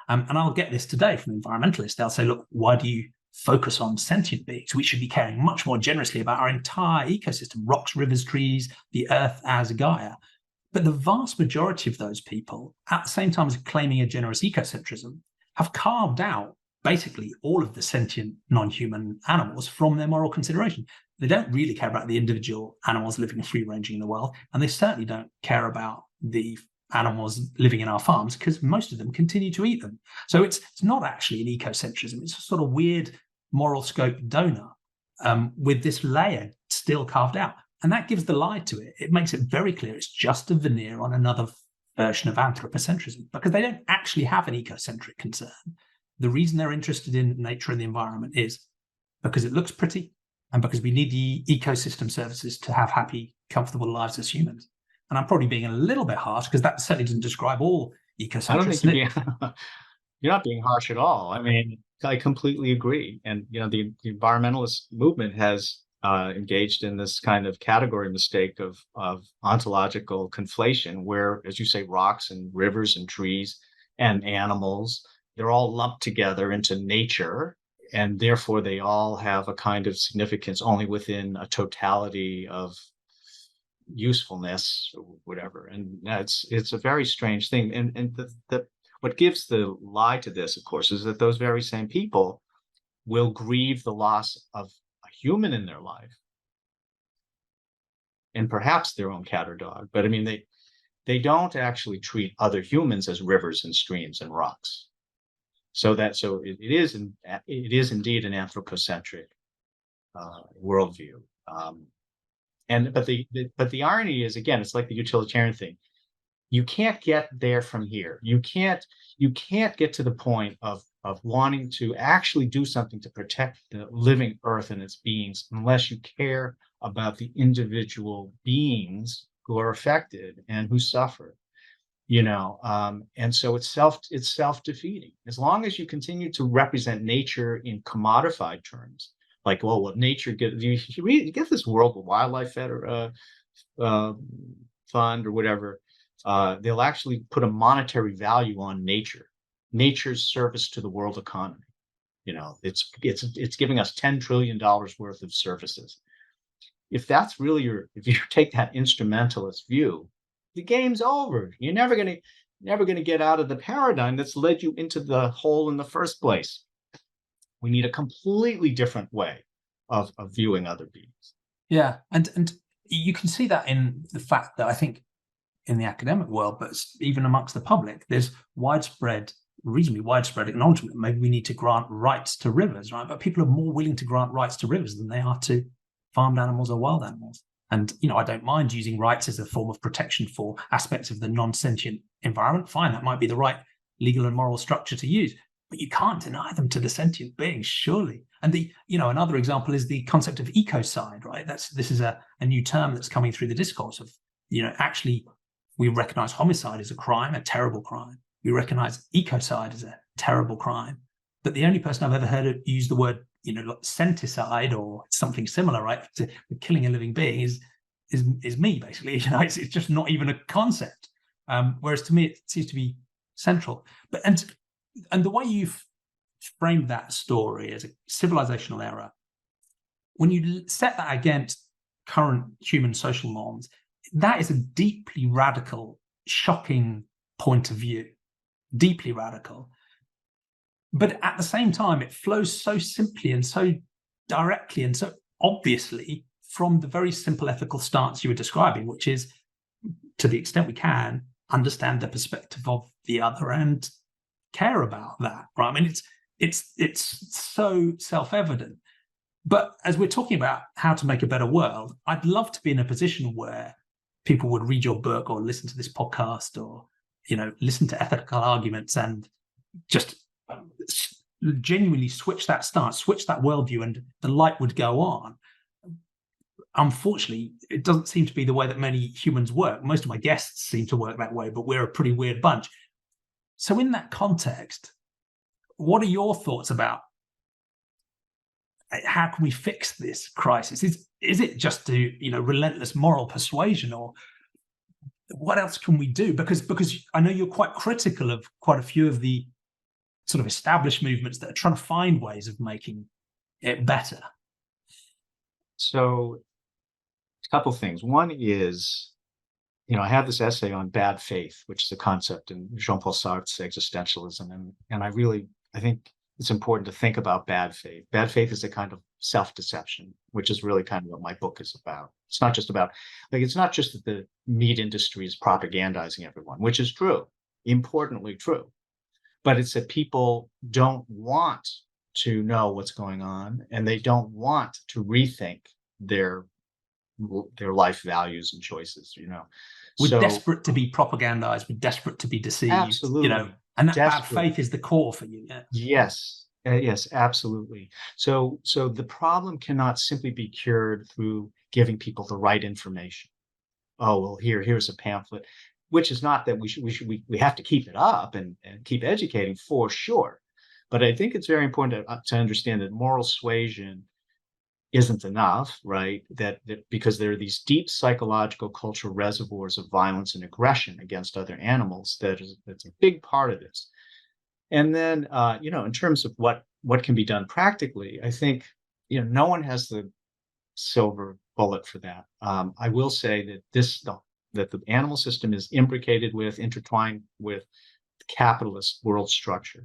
And I'll get this today from environmentalists. They'll say, look, why do you focus on sentient beings? We should be caring much more generously about our entire ecosystem, rocks, rivers, trees, the earth as Gaia. But the vast majority of those people, at the same time as claiming a generous ecocentrism, have carved out basically all of the sentient non-human animals from their moral consideration. They don't really care about the individual animals living free-ranging in the world, and they certainly don't care about the animals living in our farms, because most of them continue to eat them. So it's not actually an ecocentrism. It's a sort of weird moral scope donut with this layer still carved out. And that gives the lie to it. It makes it very clear it's just a veneer on another version of anthropocentrism, because they don't actually have an ecocentric concern. The reason they're interested in nature and the environment is because it looks pretty, and because we need the ecosystem services to have happy, comfortable lives as humans. And I'm probably being a little bit harsh, because that certainly doesn't describe all ecocentrics. I don't think you're not being harsh at all. I mean, I completely agree. And, the environmentalist movement has engaged in this kind of category mistake of ontological conflation, where, as you say, rocks and rivers and trees and animals, they're all lumped together into nature, and therefore they all have a kind of significance only within a totality of usefulness or whatever. And it's a very strange thing. And what gives the lie to this, of course, is that those very same people will grieve the loss of a human in their life, and perhaps their own cat or dog. But I mean, they don't actually treat other humans as rivers and streams and rocks. So it is indeed an anthropocentric worldview. But the irony is, again, it's like the utilitarian thing. You can't get there from here. You can't get to the point of wanting to actually do something to protect the living earth and its beings unless you care about the individual beings who are affected and who suffer. And so it's self-defeating. As long as you continue to represent nature in commodified terms, like, well, what nature gives you get this World Wildlife Fund or whatever, they'll actually put a monetary value on nature's service to the world economy. It's giving us $10 trillion worth of services. If that's really if you take that instrumentalist view, the game's over. You're never gonna get out of the paradigm that's led you into the hole in the first place. We need a completely different way of viewing other beings. Yeah, and you can see that in the fact that I think in the academic world, but even amongst the public, there's reasonably widespread acknowledgement that maybe we need to grant rights to rivers, right? But people are more willing to grant rights to rivers than they are to farmed animals or wild animals. And, I don't mind using rights as a form of protection for aspects of the non-sentient environment. Fine, that might be the right legal and moral structure to use, but you can't deny them to the sentient beings, surely. And another example is the concept of ecocide, right? This is a new term that's coming through the discourse of, actually we recognize homicide as a crime, a terrible crime. We recognize ecocide as a terrible crime. But the only person I've ever heard it use the word, like senticide or something similar, right, to killing a living being is me, basically. It's just not even a concept. Whereas to me, it seems to be central. But and the way you've framed that story as a civilizational error, when you set that against current human social norms, that is a deeply radical, shocking point of view, deeply radical. But at the same time, it flows so simply and so directly and so obviously from the very simple ethical stance you were describing, which is, to the extent we can, understand the perspective of the other and care about that, right? I mean, it's so self-evident. But as we're talking about how to make a better world, I'd love to be in a position where people would read your book or listen to this podcast or, listen to ethical arguments and just genuinely switch that stance, switch that worldview, and the light would go on. Unfortunately, it doesn't seem to be the way that many humans work. Most of my guests seem to work that way, but we're a pretty weird bunch. So in that context, what are your thoughts about how can we fix this crisis? Is it just to, relentless moral persuasion, or what else can we do? Because I know you're quite critical of quite a few of the sort of established movements that are trying to find ways of making it better. So a couple of things. One is, I have this essay on bad faith, which is a concept in Jean-Paul Sartre's existentialism. And I think it's important to think about bad faith. Bad faith is a kind of self-deception, which is really kind of what my book is about. It's not just about, it's not just that the meat industry is propagandizing everyone, which is true, importantly true. But it's that people don't want to know what's going on, and they don't want to rethink their life values and choices, We're desperate to be propagandized. We're desperate to be deceived. Absolutely. And that bad faith is the core for you. Yeah. Yes. Yes, absolutely. So the problem cannot simply be cured through giving people the right information. Oh, well, here's a pamphlet, which is not that we have to keep it up and keep educating for sure. But I think it's very important to understand that moral suasion isn't enough, right? That because there are these deep psychological cultural reservoirs of violence and aggression against other animals, that's a big part of this. And then, in terms of what can be done practically, I think, no one has the silver bullet for that. I will say that that the animal system is intertwined with the capitalist world structure.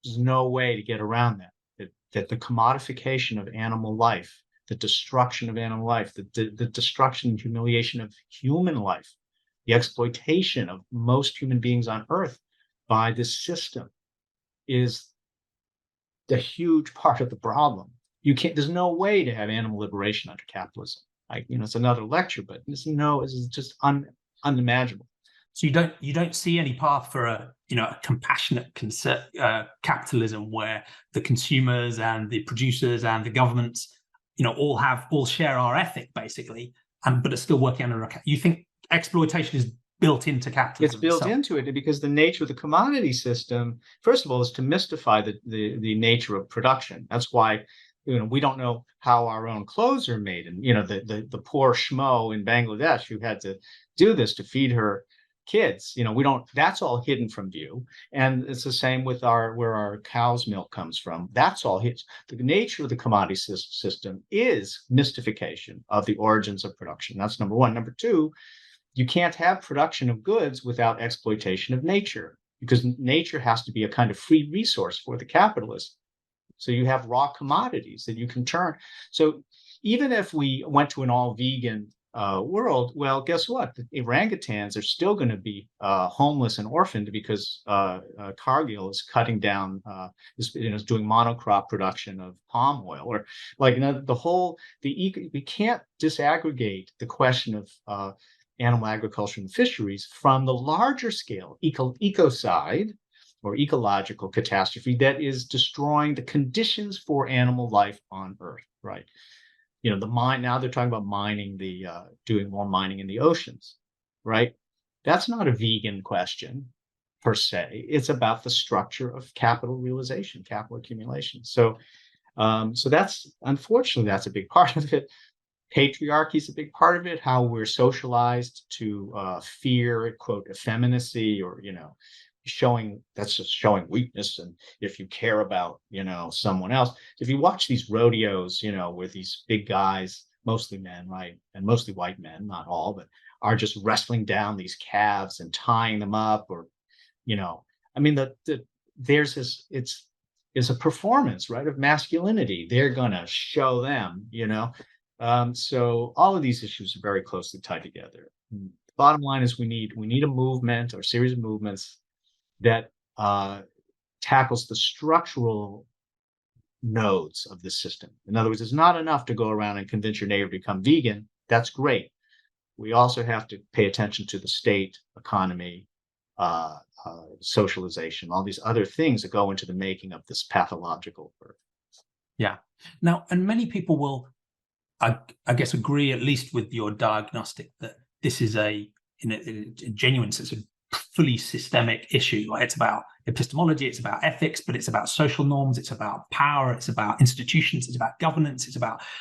There's no way to get around that. That the commodification of animal life, the destruction of animal life, the destruction and humiliation of human life, the exploitation of most human beings on Earth by this system is the huge part of the problem. There's no way to have animal liberation under capitalism. It's another lecture, but it's just unimaginable. So you don't see any path for a compassionate capitalism where the consumers and the producers and the governments all share our ethic basically, but are still working under you think exploitation is built into capitalism? It's built into it because the nature of the commodity system, first of all, is to mystify the nature of production. That's why we don't know how our own clothes are made, and the poor schmo in Bangladesh who had to do this to feed her kids, we don't, that's all hidden from view. And it's the same with where our cow's milk comes from. That's all hidden. The nature of the commodity system is mystification of the origins of production. That's number one. Number two, you can't have production of goods without exploitation of nature, because nature has to be a kind of free resource for the capitalist. So you have raw commodities that you can turn. So even if we went to an all vegan world, well, guess what? The orangutans are still going to be homeless and orphaned because Cargill is cutting down, is doing monocrop production of palm oil, or like, we can't disaggregate the question of animal agriculture and fisheries from the larger scale ecocide or ecological catastrophe that is destroying the conditions for animal life on Earth, right? Now they're talking about doing more mining in the oceans, right? That's not a vegan question per se. It's about the structure of capital realization, capital accumulation. So that's, unfortunately, that's a big part of it. Patriarchy is a big part of it. How we're socialized to fear, quote, effeminacy, or that's just showing weakness. And if you care about someone else, if you watch these rodeos, where these big guys, mostly men, right, and mostly white men, not all, but are just wrestling down these calves and tying them up, or I mean, there's this, it's a performance, right, of masculinity. They're gonna show them, so all of these issues are very closely tied together. The bottom line is we need a movement or series of movements that tackles the structural nodes of the system. In other words, it's not enough to go around and convince your neighbor to become vegan. That's great. We also have to pay attention to the state, economy, socialization, all these other things that go into the making of this pathological Earth. Yeah. Now, and many people will, I guess, agree at least with your diagnostic that this is in a genuine sense, a fully systemic issue. Like, it's about epistemology, it's about ethics, but it's about social norms, it's about power, it's about institutions, it's about governance,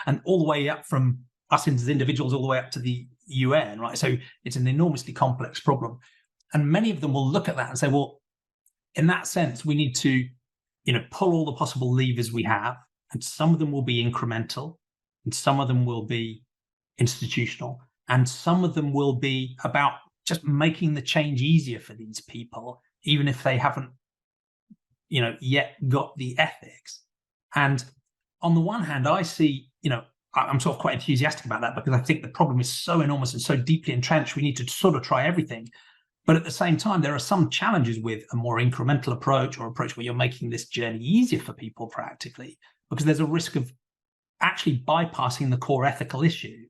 and all the way up from us as individuals all the way up to the UN, right? So it's an enormously complex problem. And many of them will look at that and say, well, in that sense, we need to, pull all the possible levers we have, and some of them will be incremental, and some of them will be institutional, and some of them will be about just making the change easier for these people, even if they haven't, yet got the ethics. And on the one hand, I see, I'm sort of quite enthusiastic about that, because I think the problem is so enormous and so deeply entrenched, we need to sort of try everything. But at the same time, there are some challenges with a more incremental approach, or approach where you're making this journey easier for people practically, because there's a risk of actually bypassing the core ethical issue.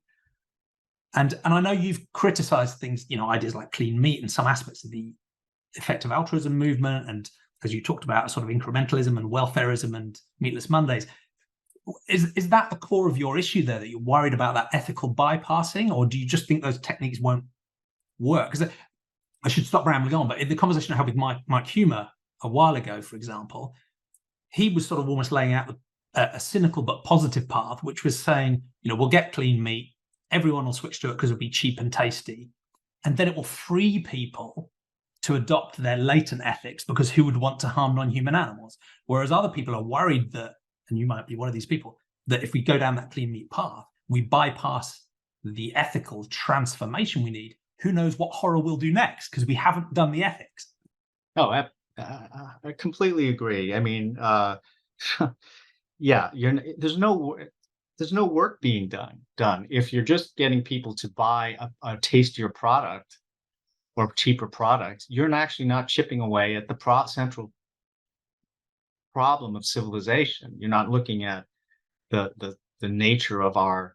And I know you've criticized things, ideas like clean meat and some aspects of the effective altruism movement, and as you talked about, sort of incrementalism and welfareism and meatless Mondays. Is that the core of your issue there, that you're worried about that ethical bypassing, or do you just think those techniques won't work? Because I should stop rambling on, but in the conversation I had with Mike Humer a while ago, for example, he was sort of almost laying out a cynical but positive path, which was saying, we'll get clean meat, everyone will switch to it because it'll be cheap and tasty, and then it will free people to adopt their latent ethics, because who would want to harm non-human animals? Whereas other people are worried that, and you might be one of these people, that if we go down that clean meat path, we bypass the ethical transformation we need. Who knows what horror we'll do next, because we haven't done the ethics. Oh, I completely agree. I mean, yeah, there's no work being done if you're just getting people to buy a tastier product or cheaper product. You're actually not chipping away at the central problem of civilization. You're not looking at the nature of our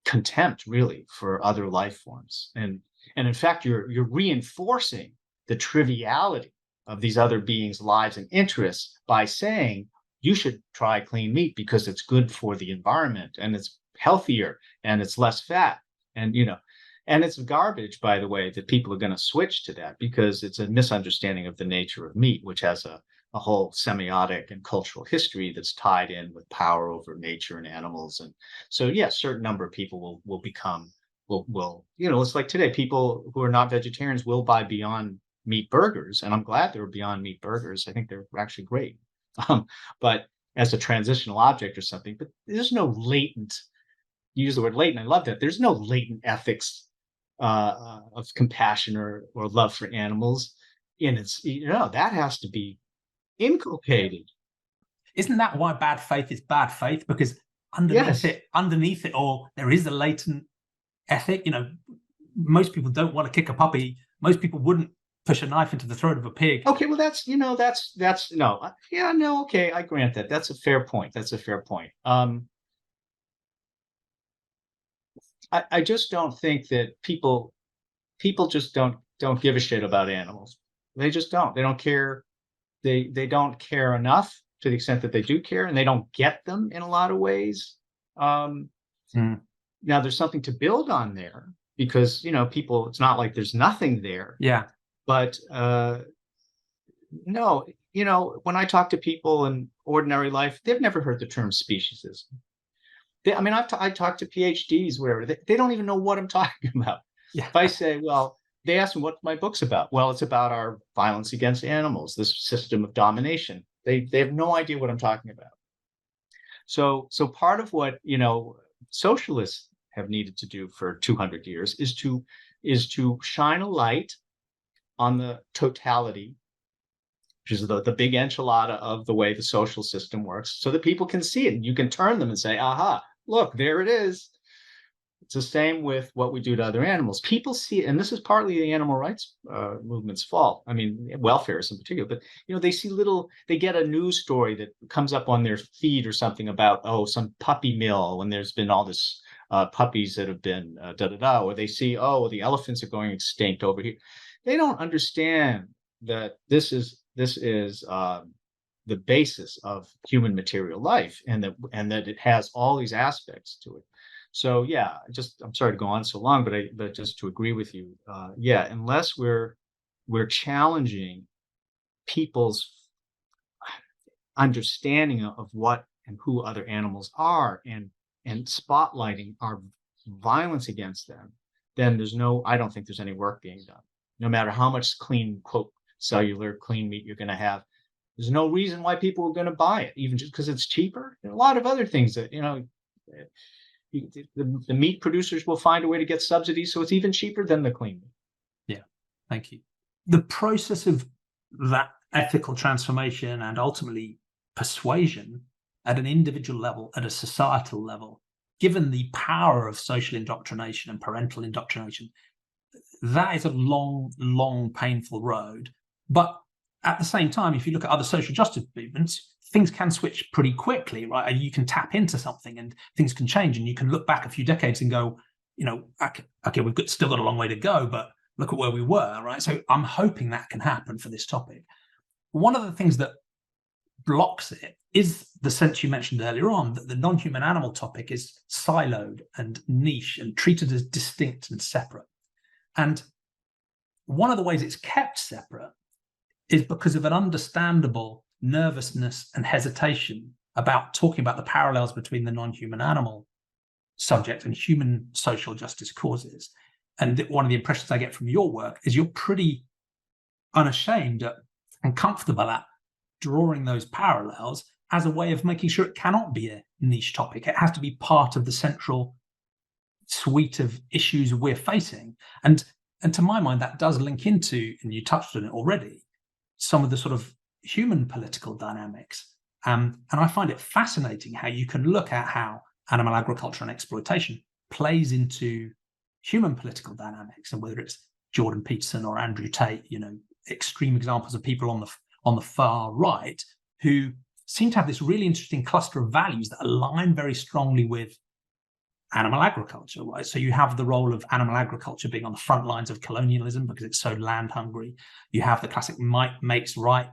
contempt, really, for other life forms, and in fact, you're reinforcing the triviality of these other beings' lives and interests by saying you should try clean meat because it's good for the environment and it's healthier and it's less fat, and and it's garbage, by the way, that people are going to switch to that, because it's a misunderstanding of the nature of meat, which has a whole semiotic and cultural history that's tied in with power over nature and animals. And so, yes, certain number of people will become, it's like today, people who are not vegetarians will buy Beyond Meat burgers, and I'm glad there are Beyond Meat burgers. I think they're actually great. But as a transitional object or something, but there's no latent, you use the word latent, I love that. There's no latent ethics of compassion or love for animals in its, that has to be inculcated. Isn't that why bad faith is bad faith? Because underneath Yes. it all, there is a latent ethic. Most people don't want to kick a puppy. Most people wouldn't push a knife into the throat of a pig. Okay, well, that's no, yeah, no, okay, I grant that. That's a fair point. I just don't think that people just don't give a shit about animals. They just don't. They don't care. They don't care enough to the extent that they do care, and they don't get them in a lot of ways. Now there's something to build on there because people. It's not like there's nothing there. Yeah. But no, when I talk to people in ordinary life, they've never heard the term speciesism. I talked to PhDs where they don't even know what I'm talking about. Yeah. If I say, well, they ask me what my book's about. Well, it's about our violence against animals, this system of domination. They have no idea what I'm talking about. So part of what socialists have needed to do for 200 years is to shine a light on the totality, which is the big enchilada of the way the social system works, so that people can see it. And you can turn them and say, aha, look, there it is. It's the same with what we do to other animals. People see it, and this is partly the animal rights movement's fault. I mean, welfareists in particular, but they get a news story that comes up on their feed or something about, some puppy mill when there's been all this puppies that have been or they see, the elephants are going extinct over here. They don't understand that this is the basis of human material life, and that it has all these aspects to it. So yeah, I'm sorry to go on so long, but just to agree with you, unless we're challenging people's understanding of what and who other animals are, and spotlighting our violence against them, then I don't think there's any work being done. No matter how much clean, quote, cellular clean meat you're going to have, there's no reason why people are going to buy it, even just because it's cheaper. There are a lot of other things that the meat producers will find a way to get subsidies, so it's even cheaper than the clean meat. Yeah, thank you. The process of that ethical transformation and ultimately persuasion at an individual level, at a societal level, given the power of social indoctrination and parental indoctrination, that is a long, long, painful road. But at the same time, if you look at other social justice movements, things can switch pretty quickly, right? And you can tap into something and things can change, and you can look back a few decades and go, okay, we've still got a long way to go, but look at where we were, right? So I'm hoping that can happen for this topic. One of the things that blocks it is the sense you mentioned earlier on, that the non-human animal topic is siloed and niche and treated as distinct and separate. And one of the ways it's kept separate is because of an understandable nervousness and hesitation about talking about the parallels between the non-human animal subject and human social justice causes. And one of the impressions I get from your work is you're pretty unashamed and comfortable at drawing those parallels as a way of making sure it cannot be a niche topic. It has to be part of the central suite of issues we're facing. And to my mind, that does link into, and you touched on it already, some of the sort of human political dynamics. And I find it fascinating how you can look at how animal agriculture and exploitation plays into human political dynamics, and whether it's Jordan Peterson or Andrew Tate, extreme examples of people on the far right who seem to have this really interesting cluster of values that align very strongly with animal agriculture, right? So you have the role of animal agriculture being on the front lines of colonialism because it's so land hungry. You have the classic might makes right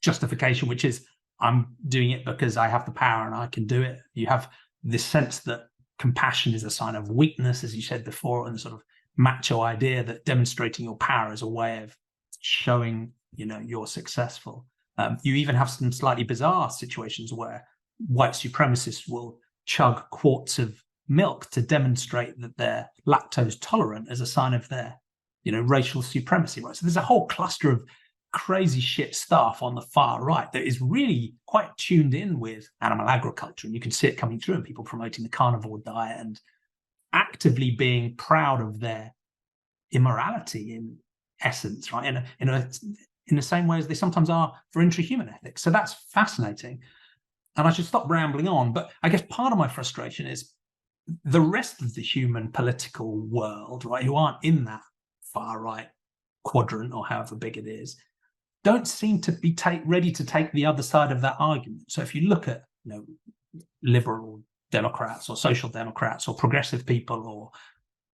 justification, which is I'm doing it because I have the power and I can do it. You have this sense that compassion is a sign of weakness, as you said before, and the sort of macho idea that demonstrating your power is a way of showing, you're successful. You even have some slightly bizarre situations where white supremacists will chug quarts of milk to demonstrate that they're lactose tolerant as a sign of their, racial supremacy, right? So there's a whole cluster of crazy shit stuff on the far right that is really quite tuned in with animal agriculture, and you can see it coming through in people promoting the carnivore diet and actively being proud of their immorality in essence, right? In the same way as they sometimes are for intrahuman ethics. So that's fascinating. And I should stop rambling on, but I guess part of my frustration is the rest of the human political world, right, who aren't in that far right quadrant or however big it is, don't seem to be ready to take the other side of that argument. So if you look at, liberal Democrats or social democrats or progressive people or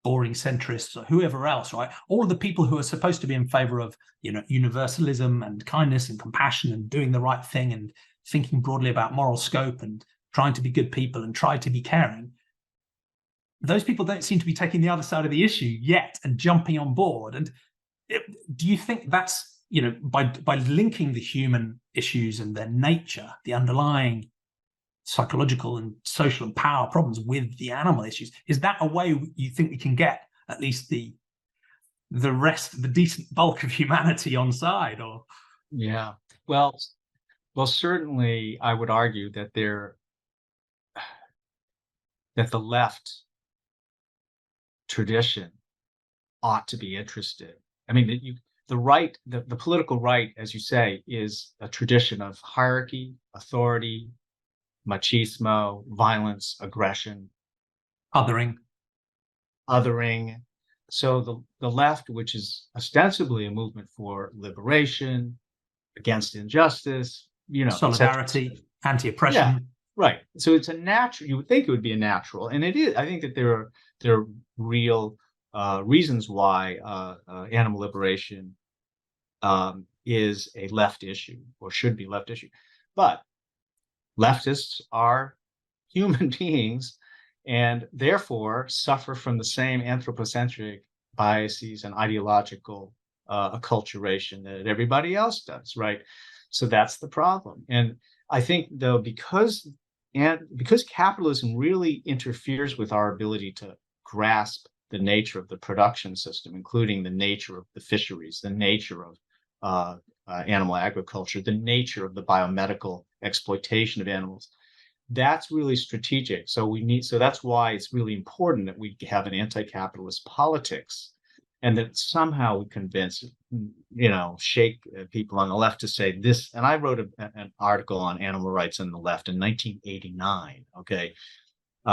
boring centrists or whoever else, right? All of the people who are supposed to be in favor of, universalism and kindness and compassion and doing the right thing and thinking broadly about moral scope and trying to be good people and try to be caring, those people don't seem to be taking the other side of the issue yet and jumping on board. And do you think that's, by linking the human issues and their nature, the underlying psychological and social and power problems with the animal issues, is that a way you think we can get at least the rest, the decent bulk of humanity on side? Or Yeah, well, certainly I would argue that that the left tradition ought to be interested. I mean, the right, the political right, as you say, is a tradition of hierarchy, authority, machismo, violence, aggression, othering. So the left, which is ostensibly a movement for liberation, against injustice, Solidarity, anti-oppression. Yeah, right. So it's a natural. You would think it would be a natural, and it is. I think that there are real reasons why animal liberation is a left issue or should be left issue, but leftists are human beings and therefore suffer from the same anthropocentric biases and ideological acculturation that everybody else does, right? So that's the problem. And I think, though, because capitalism really interferes with our ability to grasp the nature of the production system, including the nature of the fisheries, the nature of animal agriculture, the nature of the biomedical exploitation of animals, that's really strategic. So that's why it's really important that we have an anti-capitalist politics, and that somehow we convince, shake people on the left to say this. And I wrote an article on animal rights on the left in 1989, okay,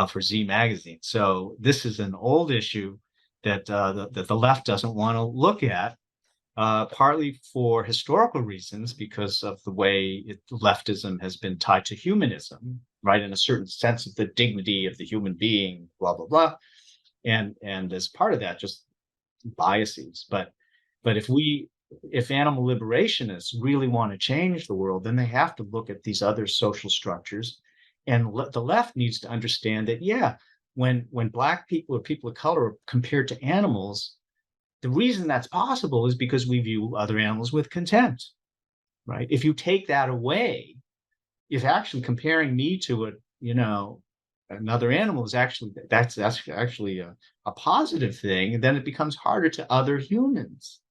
for Z Magazine. So this is an old issue that the left doesn't want to look at, partly for historical reasons, because of the way leftism has been tied to humanism, right, in a certain sense of the dignity of the human being, blah, blah, blah. And as part of that, just biases. But if animal liberationists really want to change the world, then they have to look at these other social structures. And the left needs to understand that, yeah, when Black people or people of color are compared to animals, the reason that's possible is because we view other animals with contempt, right? If you take that away, if actually comparing me to another animal is actually that's actually a positive thing, then it becomes harder to other humans.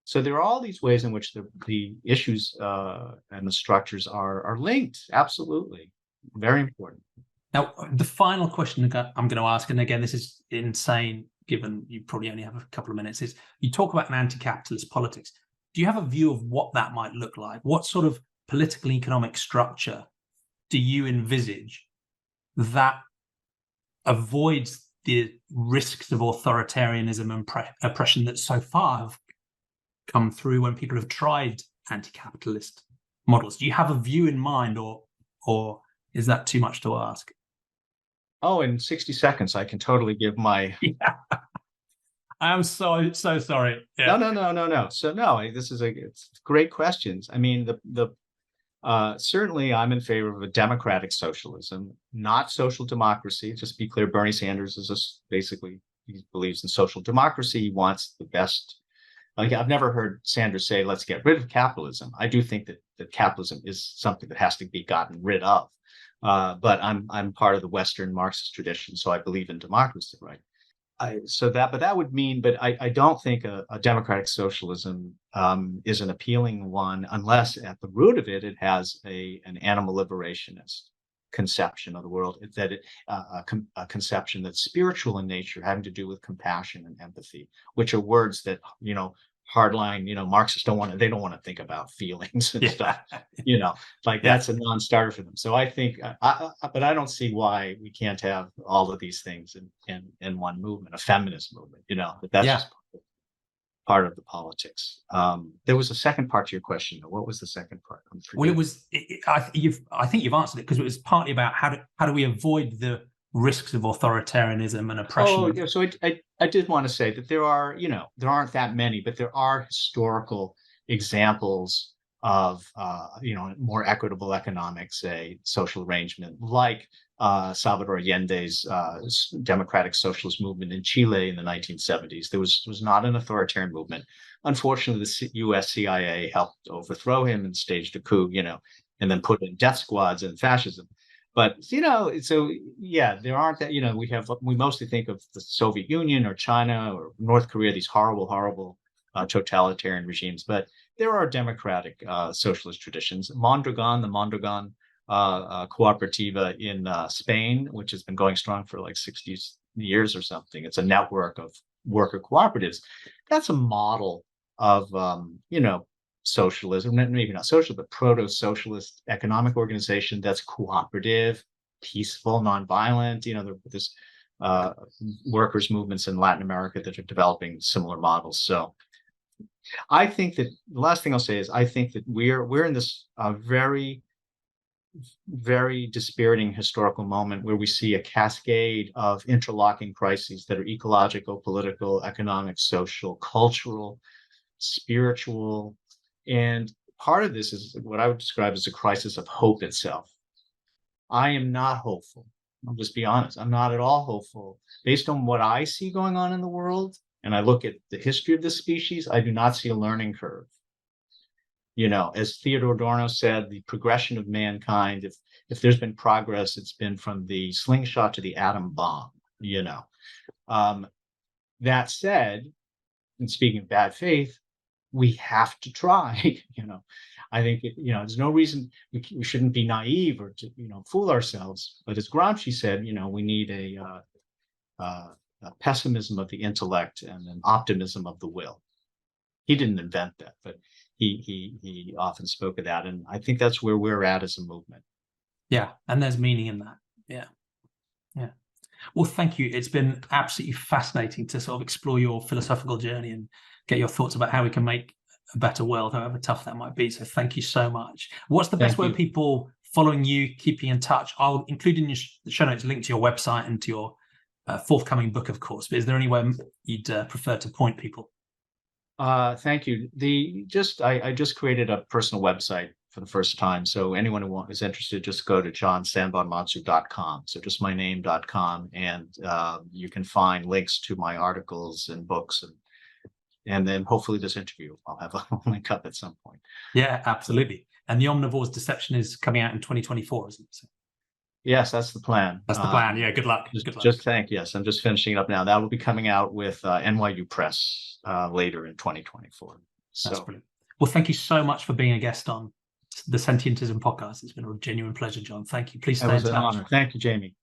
So there are all these ways in which the issues and the structures are linked. Absolutely, very important. Now, the final question I'm going to ask, and again, this is insane, given you probably only have a couple of minutes, is you talk about an anti-capitalist politics. Do you have a view of what that might look like? What sort of political economic structure do you envisage that avoids the risks of authoritarianism and oppression that so far have come through when people have tried anti-capitalist models? Do you have a view in mind, or is that too much to ask? Oh, in 60 seconds, I can totally give my. Yeah. I am so sorry. Yeah. No. So no, it's great questions. I mean, certainly I'm in favor of a democratic socialism, not social democracy. Just to be clear, Bernie Sanders basically, he believes in social democracy. He wants the best. Like, I've never heard Sanders say, let's get rid of capitalism. I do think that capitalism is something that has to be gotten rid of. But I'm part of the Western Marxist tradition, so I believe in democracy, right? But that would mean, but I don't think a democratic socialism is an appealing one unless at the root of it has an animal liberationist conception of the world, a conception that's spiritual in nature, having to do with compassion and empathy, which are words that hardline, Marxists don't want to think about feelings and stuff, like Yeah. that's a non-starter for them. So I think, but I don't see why we can't have all of these things in one movement, a feminist movement, but that's just part of the politics. There was a second part to your question, though. What was the second part? Well, it was. I think you've answered it, because it was partly about how do we avoid the risks of authoritarianism and oppression. Oh, yeah. So I did want to say that there aren't that many, but there are historical examples of more equitable economic, say, social arrangement, like Salvador Allende's democratic socialist movement in Chile in the 1970s. There was not an authoritarian movement. Unfortunately, the U.S. CIA helped overthrow him and staged a coup, and then put in death squads and fascism. But so yeah, there aren't that. We mostly think of the Soviet Union or China or North Korea, these horrible totalitarian regimes. But there are democratic socialist traditions. The Mondragon Cooperativa in Spain, which has been going strong for like 60 years or something. It's a network of worker cooperatives. That's a model of socialism, maybe not social, but proto-socialist economic organization that's cooperative, peaceful, nonviolent. There's workers' movements in Latin America that are developing similar models. So I think that the last thing I'll say is I think that we're in this very, very dispiriting historical moment where we see a cascade of interlocking crises that are ecological, political, economic, social, cultural, spiritual. And part of this is what I would describe as a crisis of hope itself. I am not hopeful. I'll just be honest. I'm not at all hopeful. Based on what I see going on in the world, and I look at the history of this species, I do not see a learning curve. As Theodore Adorno said, the progression of mankind, if there's been progress, it's been from the slingshot to the atom bomb, That said, and speaking of bad faith, we have to try. I think there's no reason we shouldn't be naive or to fool ourselves. But as Gramsci said, we need a pessimism of the intellect and an optimism of the will. He didn't invent that, but he often spoke of that, and I think that's where we're at as a movement. Yeah, and there's meaning in that. Yeah. Well, thank you. It's been absolutely fascinating to sort of explore your philosophical journey and get your thoughts about how we can make a better world, however tough that might be. So thank you so much. What's the best way of people following you, keeping in touch? I'll include in your show notes a link to your website and to your forthcoming book, of course. But is there anywhere you'd prefer to point people? Thank you. I just created a personal website for the first time. So anyone who is interested, just go to johnsanbonmatsu.com. So just my name.com, and you can find links to my articles and books, and then hopefully this interview I'll have a link up at some point. Yeah, absolutely. And The Omnivore's Deception is coming out in 2024, isn't it? So yes, that's the plan. That's the plan. Yeah, good luck. Yes, I'm just finishing it up now. That will be coming out with NYU Press later in 2024. That's brilliant. Well, thank you so much for being a guest on the Sentientism podcast. It's been a genuine pleasure, John. Thank you. Please stay in touch. It was an honor. Thank you, Jamie.